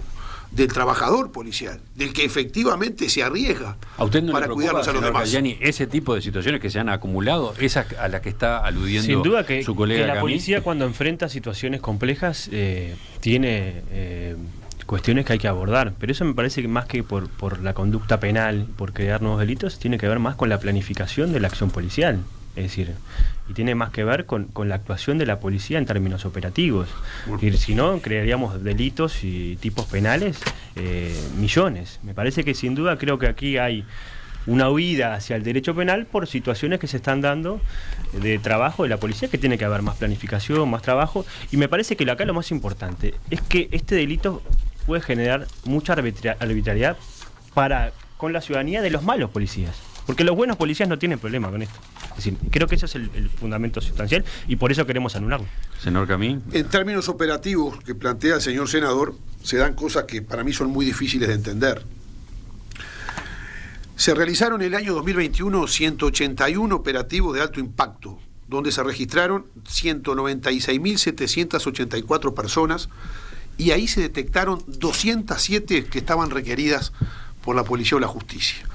del trabajador policial, del que efectivamente se arriesga para cuidarnos a los demás. Cayani, ese tipo de situaciones que se han acumulado, esa a la que está aludiendo sin duda que, su colega que la Camil. Policía cuando enfrenta situaciones complejas tiene cuestiones que hay que abordar, pero eso me parece que más que por la conducta penal, por crear nuevos delitos, tiene que ver más con la planificación de la acción policial. Es decir, y tiene más que ver con la actuación de la policía en términos operativos. Y si no, crearíamos delitos y tipos penales millones. Me parece que sin duda creo que aquí hay una huida hacia el derecho penal por situaciones que se están dando de trabajo de la policía, que tiene que haber más planificación, más trabajo. Y me parece que acá lo más importante es que este delito puede generar mucha arbitrariedad con la ciudadanía de los malos policías. Porque los buenos policías no tienen problema con esto. Es decir, creo que ese es el fundamento sustancial y por eso queremos anularlo. Senador Camil. En términos operativos que plantea el señor senador, se dan cosas que para mí son muy difíciles de entender. Se realizaron en el año 2021 181 operativos de alto impacto, donde se registraron 196.784 personas y ahí se detectaron 207 que estaban requeridas por la policía o la justicia.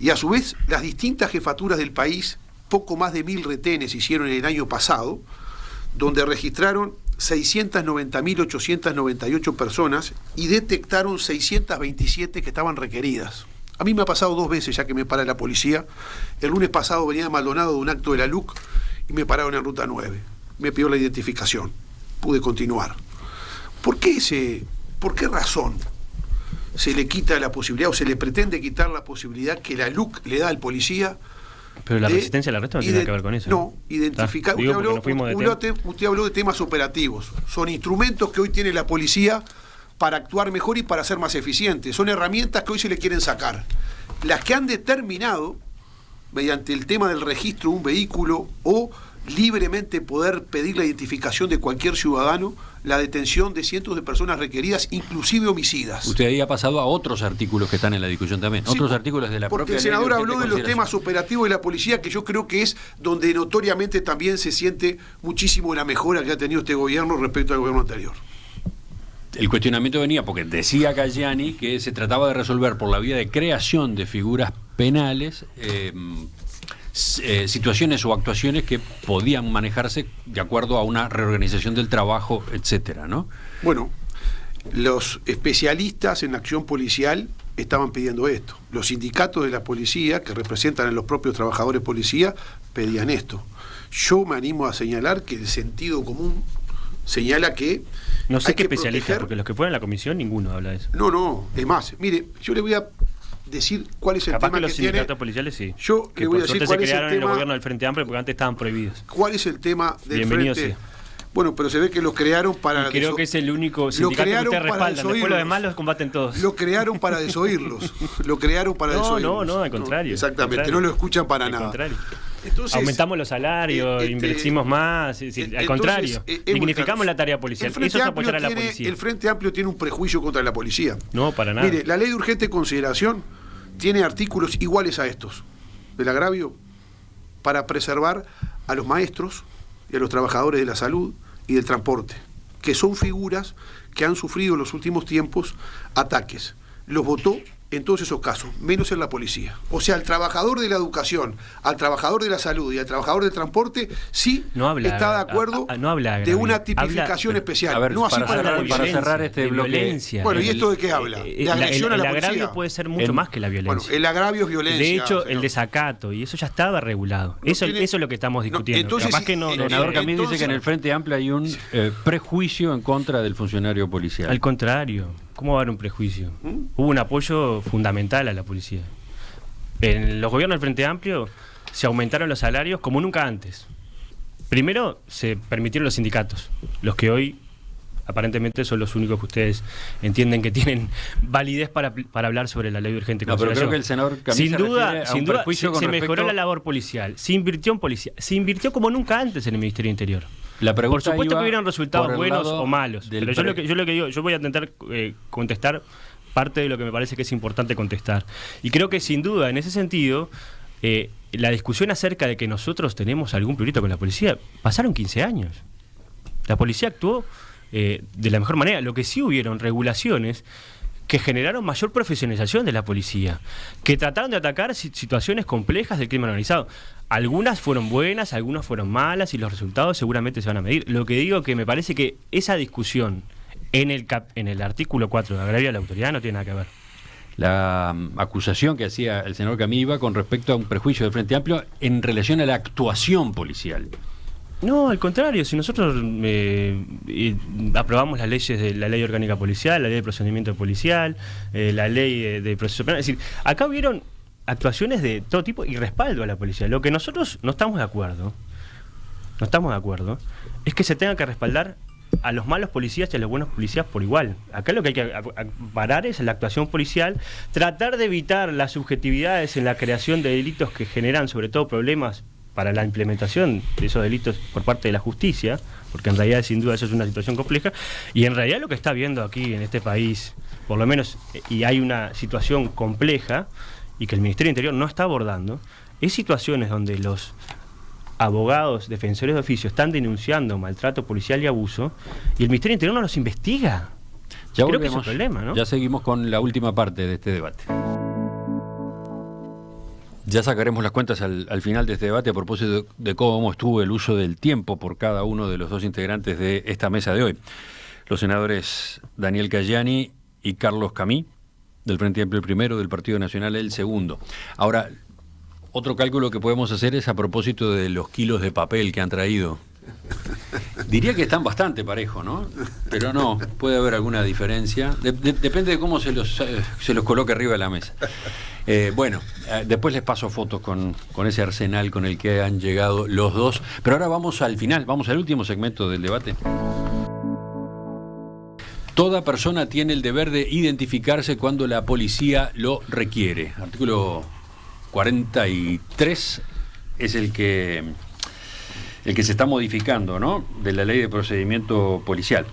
Y a su vez, las distintas jefaturas del país, poco más de 1.000 retenes hicieron en el año pasado, donde registraron 690.898 personas y detectaron 627 que estaban requeridas. A mí me ha pasado 2 veces ya que me para la policía. El lunes pasado venía de Maldonado de un acto de la LUC y me pararon en Ruta 9. Me pidió la identificación. Pude continuar. ¿Por qué razón se le quita la posibilidad o se le pretende quitar la posibilidad que la LUC le da al policía? Pero la resistencia al arresto no tiene nada que ver con eso. No, identificar. Usted habló de temas operativos. Son instrumentos que hoy tiene la policía para actuar mejor y para ser más eficientes. Son herramientas que hoy se le quieren sacar. Las que han determinado, mediante el tema del registro de un vehículo o libremente poder pedir la identificación de cualquier ciudadano, la detención de cientos de personas requeridas, inclusive homicidas. Usted ahí ha pasado a otros artículos que están en la discusión también, Sí, otros artículos de la porque propia el senador ley de habló de urgente los temas operativos de la policía, que yo creo que es donde notoriamente también se siente muchísimo la mejora que ha tenido este gobierno respecto al gobierno anterior. El cuestionamiento venía porque decía Cayani que se trataba de resolver por la vía de creación de figuras penales situaciones o actuaciones que podían manejarse de acuerdo a una reorganización del trabajo, etcétera, ¿no? Bueno, los especialistas en acción policial estaban pidiendo esto. Los sindicatos de la policía, que representan a los propios trabajadores policía, pedían esto. Yo me animo a señalar que el sentido común señala que no sé hay qué que especialista, proteger... porque los que fueron a la comisión ninguno habla de eso. No, es más, mire, yo le voy a decir cuál es el Capaz tema que los tiene. sindicatos policiales sí. Yo que le voy a por decir suerte cuál se es el crearon en el tema. gobierno del Frente Amplio porque antes estaban prohibidos. ¿Cuál es el tema del Bienvenido Frente? sea. Bueno, pero se ve que los crearon para... Y creo que es el único lo sindicato que crearon ustedes para respaldan. Después los demás los combaten todos. Lo crearon para desoírlos. Lo crearon para desoírlos. No, al contrario. Exactamente, al contrario. no lo escuchan para Al nada. contrario. Entonces, aumentamos los salarios, invertimos más, al contrario, dignificamos la tarea policial. Eso es apoyar a la policía. El Frente Amplio tiene un prejuicio contra la policía. No, para nada. Mire, la ley de urgente consideración tiene artículos iguales a estos, del agravio, para preservar a los maestros y a los trabajadores de la salud y del transporte, que son figuras que han sufrido en los últimos tiempos ataques. Los votó en todos esos casos, menos en la policía. O sea, al trabajador de la educación, al trabajador de la salud y al trabajador del transporte, sí está de acuerdo de una tipificación especial. A ver, no así para la policía. Para cerrar este bloque. Violencia. Bueno, ¿y esto de qué habla? De agresión a la policía. El agravio puede ser mucho más que la violencia. Bueno, el agravio es violencia. De hecho, señor. el desacato, y eso ya estaba regulado. Eso es lo que estamos discutiendo. entonces, Capaz que no, El senador Camín dice que en el Frente Amplio hay un prejuicio en contra del funcionario policial. Al contrario, ¿cómo va a haber un prejuicio? Hubo un apoyo fundamental a la policía. En los gobiernos del Frente Amplio se aumentaron los salarios como nunca antes. Primero se permitieron los sindicatos, los que hoy aparentemente son los únicos que ustedes entienden que tienen validez para hablar sobre la ley de urgente pero consideración. creo que el senador Camín sin se duda, refiere a sin un duda prejuicio con se respecto... mejoró la labor policial, se invirtió en policía, se invirtió como nunca antes en el Ministerio del Interior. La Por supuesto iba que hubieran resultados por el buenos lado o malos, del pero yo lo que digo, yo voy a intentar contestar parte de lo que me parece que es importante contestar. Y creo que sin duda, en ese sentido, la discusión acerca de que nosotros tenemos algún prurito con la policía, pasaron 15 años. La policía actuó de la mejor manera. Lo que sí hubieron regulaciones que generaron mayor profesionalización de la policía, que trataron de atacar situaciones complejas del crimen organizado. Algunas fueron buenas, algunas fueron malas y los resultados seguramente se van a medir. Lo que digo que me parece que esa discusión en el artículo 4 de agravio a la autoridad no tiene nada que ver. La acusación que hacía el senador Camín iba con respecto a un prejuicio del Frente Amplio en relación a la actuación policial. No, al contrario, si nosotros aprobamos las leyes de la ley orgánica policial, la ley de procedimiento policial, la ley de proceso penal, es decir, acá hubieron actuaciones de todo tipo y respaldo a la policía. Lo que nosotros no estamos de acuerdo, es que se tenga que respaldar a los malos policías y a los buenos policías por igual. Acá lo que hay que parar es la actuación policial, tratar de evitar las subjetividades en la creación de delitos que generan sobre todo problemas para la implementación de esos delitos por parte de la justicia, porque en realidad sin duda eso es una situación compleja, y en realidad lo que está viendo aquí en este país, por lo menos, y hay una situación compleja, y que el Ministerio del Interior no está abordando, es situaciones donde los abogados, defensores de oficio están denunciando maltrato policial y abuso, y el Ministerio del Interior no los investiga. Ya Creo volvemos, que es un problema, ¿no? Ya seguimos con la última parte de este debate. Ya sacaremos las cuentas al final de este debate a propósito de cómo estuvo el uso del tiempo por cada uno de los dos integrantes de esta mesa de hoy. Los senadores Daniel Cayani y Carlos Camín, del Frente Amplio el primero, del Partido Nacional el segundo. Ahora, otro cálculo que podemos hacer es a propósito de los kilos de papel que han traído. Diría que están bastante parejos, ¿no? Pero no, puede haber alguna diferencia. Depende de cómo se los coloque arriba de la mesa. Bueno, después les paso fotos con ese arsenal con el que han llegado los dos. Pero ahora vamos al final, vamos al último segmento del debate. Toda persona tiene el deber de identificarse cuando la policía lo requiere. Artículo 43 es el que se está modificando, ¿no?, de la Ley de Procedimiento Policial.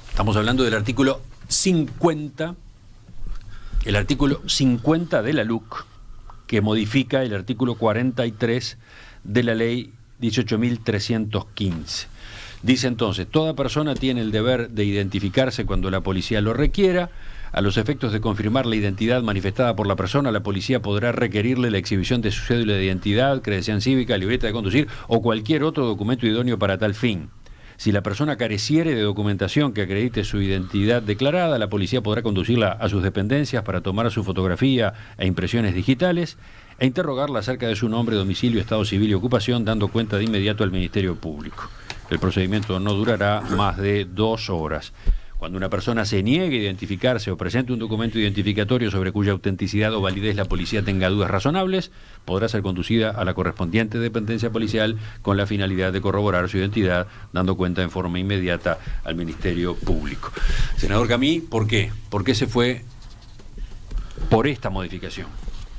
Estamos hablando del artículo 50, el artículo 50 de la LUC, que modifica el artículo 43 de la Ley 18.315. Dice entonces, toda persona tiene el deber de identificarse cuando la policía lo requiera. A los efectos de confirmar la identidad manifestada por la persona, la policía podrá requerirle la exhibición de su cédula de identidad, credencial cívica, libreta de conducir o cualquier otro documento idóneo para tal fin. Si la persona careciere de documentación que acredite su identidad declarada, la policía podrá conducirla a sus dependencias para tomar su fotografía e impresiones digitales e interrogarla acerca de su nombre, domicilio, estado civil y ocupación, dando cuenta de inmediato al Ministerio Público. El procedimiento no durará más de 2 horas. Cuando una persona se niegue a identificarse o presente un documento identificatorio sobre cuya autenticidad o validez la policía tenga dudas razonables, podrá ser conducida a la correspondiente dependencia policial con la finalidad de corroborar su identidad, dando cuenta en forma inmediata al Ministerio Público. Senador Camí, ¿por qué? ¿Por qué se fue por esta modificación?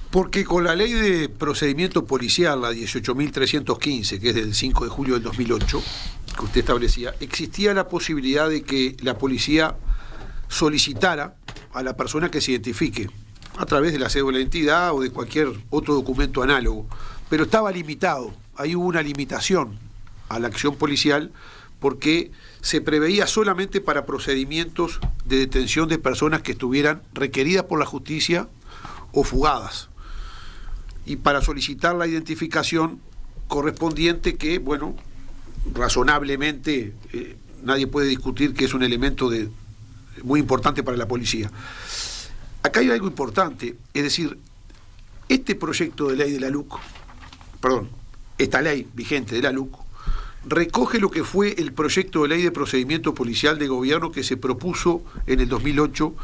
Porque con la Ley de Procedimiento Policial, la 18.315, que es del 5 de julio del 2008, que usted establecía, existía la posibilidad de que la policía solicitara a la persona que se identifique a través de la cédula de identidad o de cualquier otro documento análogo, pero estaba limitado. Ahí hubo una limitación a la acción policial porque se preveía solamente para procedimientos de detención de personas que estuvieran requeridas por la justicia o fugadas. Y para solicitar la identificación correspondiente que, bueno, razonablemente nadie puede discutir que es un elemento muy importante para la policía. Acá hay algo importante, es decir, este proyecto de ley de la LUC, esta ley vigente de la LUC, recoge lo que fue el proyecto de ley de procedimiento policial de gobierno que se propuso en el 2008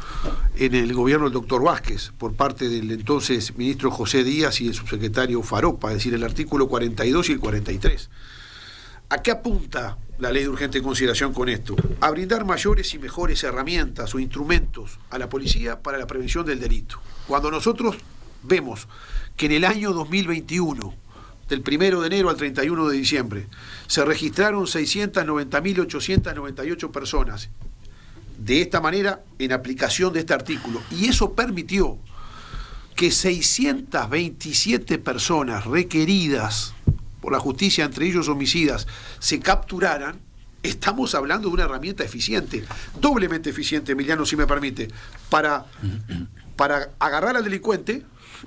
en el gobierno del doctor Vázquez por parte del entonces ministro José Díaz y el subsecretario Faropa, es decir, el artículo 42 y el 43. ¿A qué apunta la ley de urgente consideración con esto? A brindar mayores y mejores herramientas o instrumentos a la policía para la prevención del delito. Cuando nosotros vemos que en el año 2021, del 1 de enero al 31 de diciembre, se registraron 690.898 personas de esta manera en aplicación de este artículo, y eso permitió que 627 personas requeridas por la justicia, entre ellos homicidas, se capturaran. Estamos hablando de una herramienta eficiente, doblemente eficiente, Emiliano, si me permite, para agarrar al delincuente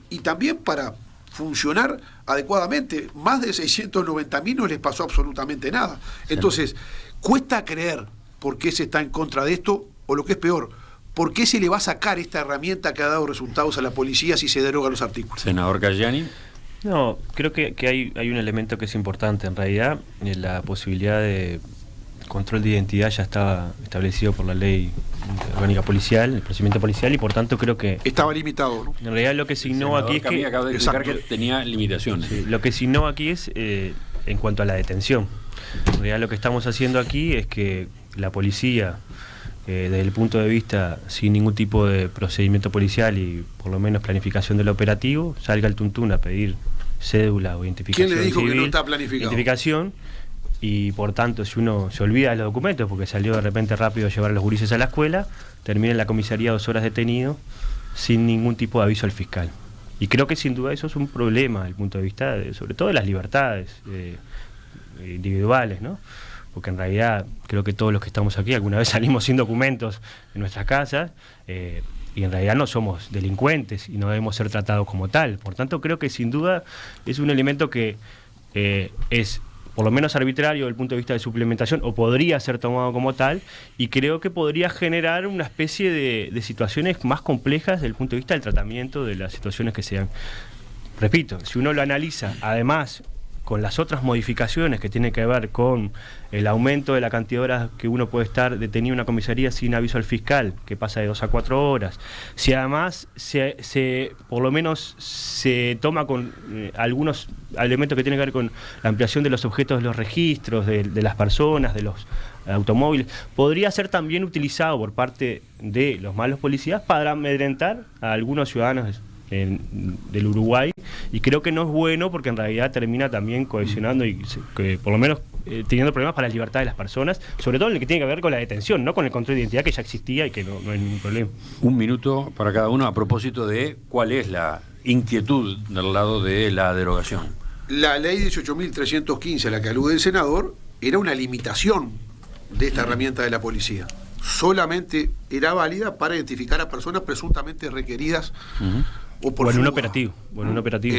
y también para funcionar adecuadamente. Más de 690.000 no les pasó absolutamente nada. Entonces, cuesta creer por qué se está en contra de esto, o lo que es peor, por qué se le va a sacar esta herramienta que ha dado resultados a la policía si se derogan los artículos. Senador Cayani. No, creo que hay un elemento que es importante. En realidad, la posibilidad de control de identidad ya estaba establecido por la ley orgánica policial, el procedimiento policial, y por tanto creo que estaba limitado, ¿no? En realidad lo que se innova aquí es que acaba de explicar que tenía limitaciones. Sí, lo que se innova aquí es en cuanto a la detención. En realidad lo que estamos haciendo aquí es que la policía, desde el punto de vista sin ningún tipo de procedimiento policial y por lo menos planificación del operativo, salga al tuntún a pedir cédula o identificación civil. ¿Quién le dijo civil, que no está planificado? Identificación. Y por tanto, si uno se olvida de los documentos porque salió de repente rápido a llevar a los gurises a la escuela, termina en la comisaría 2 horas detenido sin ningún tipo de aviso al fiscal. Y creo que sin duda eso es un problema desde el punto de vista sobre todo de las libertades individuales, ¿no? Porque en realidad creo que todos los que estamos aquí alguna vez salimos sin documentos de nuestras casas, y en realidad no somos delincuentes y no debemos ser tratados como tal. Por tanto, creo que sin duda es un elemento que es por lo menos arbitrario desde el punto de vista de suplementación, o podría ser tomado como tal, y creo que podría generar una especie de situaciones más complejas desde el punto de vista del tratamiento de las situaciones que sean. Repito, si uno lo analiza, además, con las otras modificaciones que tienen que ver con el aumento de la cantidad de horas que uno puede estar detenido en una comisaría sin aviso al fiscal, que pasa de 2 a 4 horas, si además por lo menos se toma con algunos elementos que tienen que ver con la ampliación de los objetos de los registros, de las personas, de los automóviles, podría ser también utilizado por parte de los malos policías para amedrentar a algunos ciudadanos del Uruguay, y creo que no es bueno porque en realidad termina también cohesionando y que por lo menos teniendo problemas para la libertad de las personas, sobre todo en lo que tiene que ver con la detención, no con el control de identidad, que ya existía y que no hay ningún problema. Un minuto para cada uno a propósito de cuál es la inquietud del lado de la derogación. La ley 18.315 a la que alude el senador era una limitación de esta herramienta de la policía. Solamente era válida para identificar a personas presuntamente requeridas o por en un fuga. operativo. En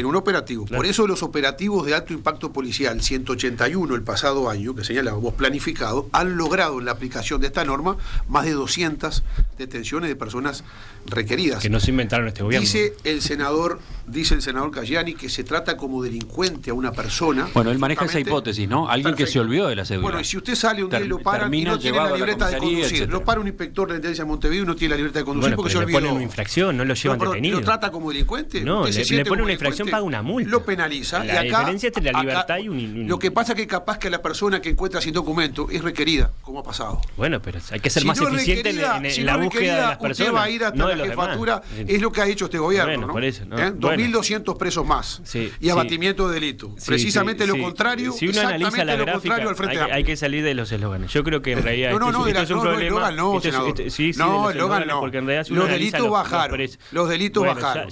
un operativo. Claro. Por eso los operativos de alto impacto policial 181 el pasado año, que señalábamos planificado, han logrado en la aplicación de esta norma más de 200 detenciones de personas requeridas. Que no se inventaron este gobierno. Dice el senador Cayani que se trata como delincuente a una persona. Bueno, él maneja esa hipótesis, ¿no? Alguien Perfecto. que se olvidó de la cédula. Bueno, y si usted sale un día y lo paran y no tiene la libreta de conducir, etcétera. lo para un inspector de la Intendencia de Montevideo y no tiene la libreta de conducir porque se le olvidó. ponen una infracción, no lo llevan detenido. ¿Lo trata como delincuente? No, ¿Usted se le siente pone como una infracción, delincuente? paga una multa. Lo penaliza. La y acá, diferencia entre la libertad y un... Lo que pasa es que capaz que la persona que encuentra sin documento es requerida, como ha pasado. Bueno, pero hay que ser Si más no es eficiente requerida, en si la no es búsqueda requerida, de las personas. usted va a ir hasta no de la los jefatura, demás. es lo que ha hecho este gobierno, Bueno, ¿no? por eso, ¿no? 2.200 presos más Sí, y abatimiento de delito. Sí, Precisamente sí, lo sí. contrario, Si uno analiza la gráfica, al Frente hay que salir de los eslóganes. Yo creo que en realidad no, esto es un problema. no, senador. No, no, porque en realidad si uno los analiza delitos bajaron. Los delitos bajaron.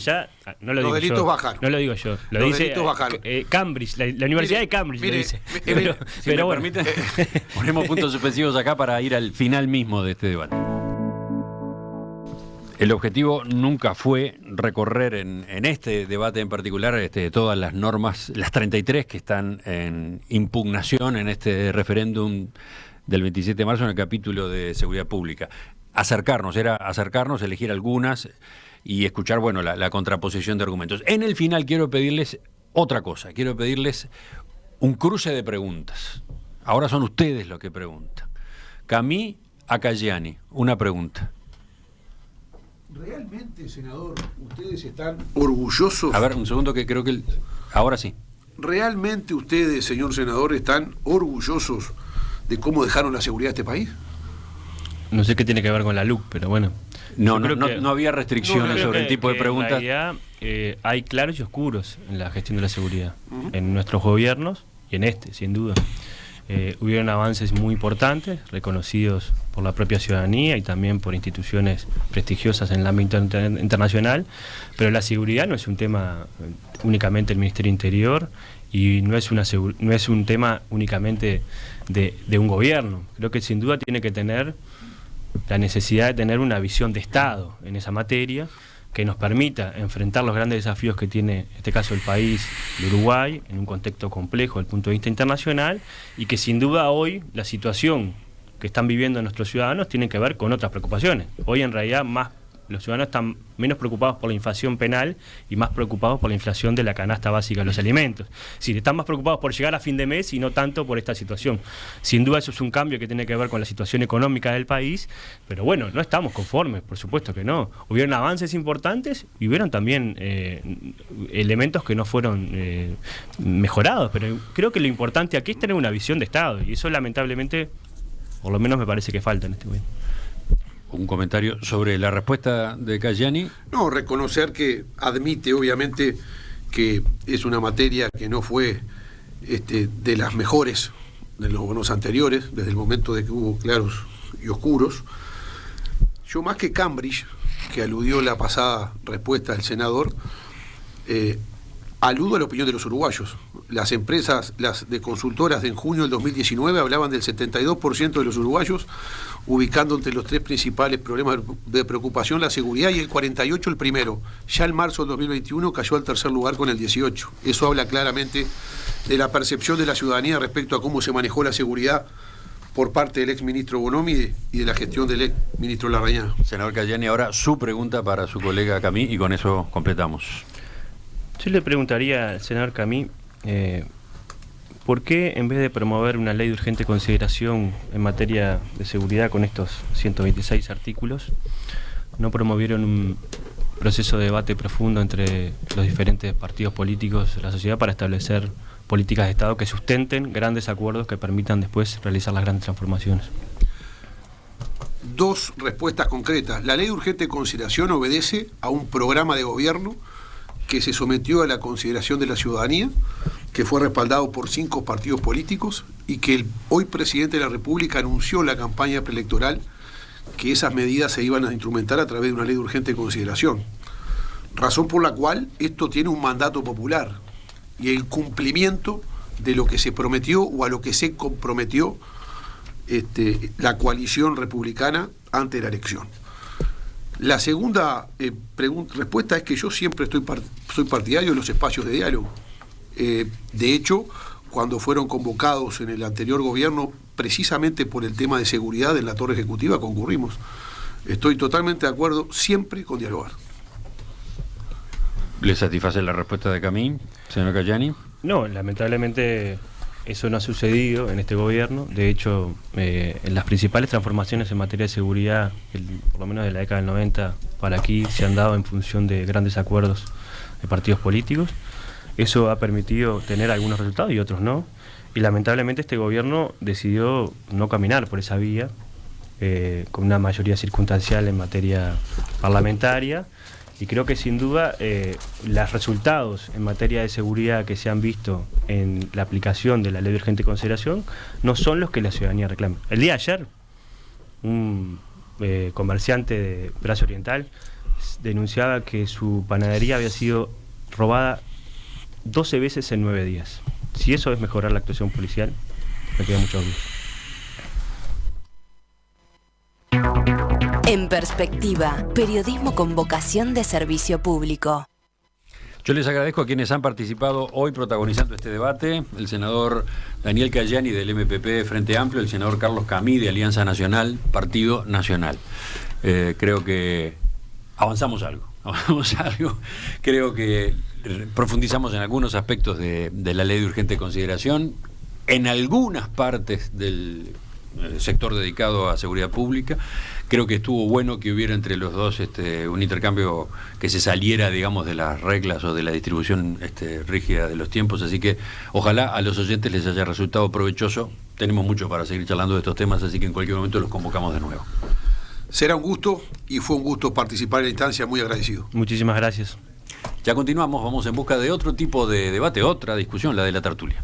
No lo Los digo delitos yo. bajaron. No lo digo yo. Lo Los dice delitos bajaron. Cambridge, la Universidad de Cambridge lo dice. Si me permiten, ponemos puntos suspensivos acá para ir al final mismo de este debate. El objetivo nunca fue recorrer en este debate en particular todas las normas, las 33 que están en impugnación en este referéndum del 27 de marzo en el capítulo de Seguridad Pública. Era acercarnos, elegir algunas y escuchar, bueno, la contraposición de argumentos. En el final quiero pedirles otra cosa, quiero pedirles un cruce de preguntas. Ahora son ustedes los que preguntan. Camí a Cayani, una pregunta. ¿Realmente, senador, ustedes están orgullosos? A ver, un segundo que creo que... Ahora sí. ¿Realmente ustedes, señor senador, están orgullosos de cómo dejaron la seguridad de este país? No sé qué tiene que ver con la LUC, pero bueno. No había restricciones sobre el tipo de preguntas. En realidad hay claros y oscuros en la gestión de la seguridad. En nuestros gobiernos y en este, sin duda. Hubieron avances muy importantes, reconocidos por la propia ciudadanía y también por instituciones prestigiosas en el ámbito internacional, pero la seguridad no es un tema únicamente del Ministerio Interior y no es un tema únicamente de un gobierno. Creo que sin duda tiene que tener la necesidad de tener una visión de Estado en esa materia que nos permita enfrentar los grandes desafíos que tiene, en este caso, el país de Uruguay, en un contexto complejo desde el punto de vista internacional, y que sin duda hoy la situación que están viviendo nuestros ciudadanos tiene que ver con otras preocupaciones. Hoy en realidad los ciudadanos están menos preocupados por la inflación penal y más preocupados por la inflación de la canasta básica de los alimentos. Sí, están más preocupados por llegar a fin de mes y no tanto por esta situación. Sin duda eso es un cambio que tiene que ver con la situación económica del país, pero bueno, no estamos conformes, por supuesto que no. Hubieron avances importantes y hubieron también elementos que no fueron mejorados, pero creo que lo importante aquí es tener una visión de Estado y eso lamentablemente, por lo menos me parece que falta en este momento. Un comentario sobre la respuesta de Cayani. No, reconocer que admite obviamente que es una materia que no fue de las mejores de los gobiernos anteriores, desde el momento de que hubo claros y oscuros. Yo más que Cambridge, que aludió la pasada respuesta del senador, aludo a la opinión de los uruguayos. Las empresas, las de consultoras en junio del 2019 hablaban del 72% de los uruguayos, ubicando entre los tres principales problemas de preocupación la seguridad y el 48% el primero. Ya en marzo del 2021 cayó al tercer lugar con el 18%. Eso habla claramente de la percepción de la ciudadanía respecto a cómo se manejó la seguridad por parte del exministro Bonomi y de la gestión del exministro Larrañaga. Senador Cayani, ahora su pregunta para su colega Camí y con eso completamos. Yo le preguntaría al senador Camí, ¿por qué en vez de promover una ley de urgente consideración en materia de seguridad con estos 126 artículos, no promovieron un proceso de debate profundo entre los diferentes partidos políticos de la sociedad para establecer políticas de Estado que sustenten grandes acuerdos que permitan después realizar las grandes transformaciones? Dos respuestas concretas. La ley de urgente consideración obedece a un programa de gobierno que se sometió a la consideración de la ciudadanía, que fue respaldado por 5 partidos políticos y que el hoy presidente de la República anunció en la campaña preelectoral que esas medidas se iban a instrumentar a través de una ley de urgente consideración. Razón por la cual esto tiene un mandato popular y el cumplimiento de lo que se prometió o a lo que se comprometió la coalición republicana ante la elección. La segunda respuesta es que yo siempre soy partidario de los espacios de diálogo. De hecho, cuando fueron convocados en el anterior gobierno, precisamente por el tema de seguridad en la Torre Ejecutiva, concurrimos. Estoy totalmente de acuerdo siempre con dialogar. ¿Le satisface la respuesta de Camín, señor Cayani? No, lamentablemente eso no ha sucedido en este gobierno. De hecho, las principales transformaciones en materia de seguridad, por lo menos de la década del 90 para aquí, se han dado en función de grandes acuerdos de partidos políticos. Eso ha permitido tener algunos resultados y otros no. Y lamentablemente este gobierno decidió no caminar por esa vía, con una mayoría circunstancial en materia parlamentaria. Y creo que sin duda los resultados en materia de seguridad que se han visto en la aplicación de la ley de urgente consideración no son los que la ciudadanía reclama. El día de ayer, un comerciante de Brazo Oriental denunciaba que su panadería había sido robada 12 veces en 9 días. Si eso es mejorar la actuación policial, me queda mucho duda. En Perspectiva, periodismo con vocación de servicio público. Yo les agradezco a quienes han participado hoy protagonizando este debate: el senador Daniel Cayani del MPP Frente Amplio, el senador Carlos Camí de Alianza Nacional, Partido Nacional. Creo que avanzamos algo. Creo que profundizamos en algunos aspectos de la ley de urgente consideración, en algunas partes del sector dedicado a seguridad pública. Creo que estuvo bueno que hubiera entre los dos un intercambio que se saliera, digamos, de las reglas o de la distribución rígida de los tiempos, así que ojalá a los oyentes les haya resultado provechoso. Tenemos mucho para seguir charlando de estos temas, así que en cualquier momento los convocamos de nuevo. Será un gusto, y fue un gusto participar en la instancia, muy agradecido. Muchísimas gracias. Ya continuamos, vamos en busca de otro tipo de debate, otra discusión, la de la tertulia.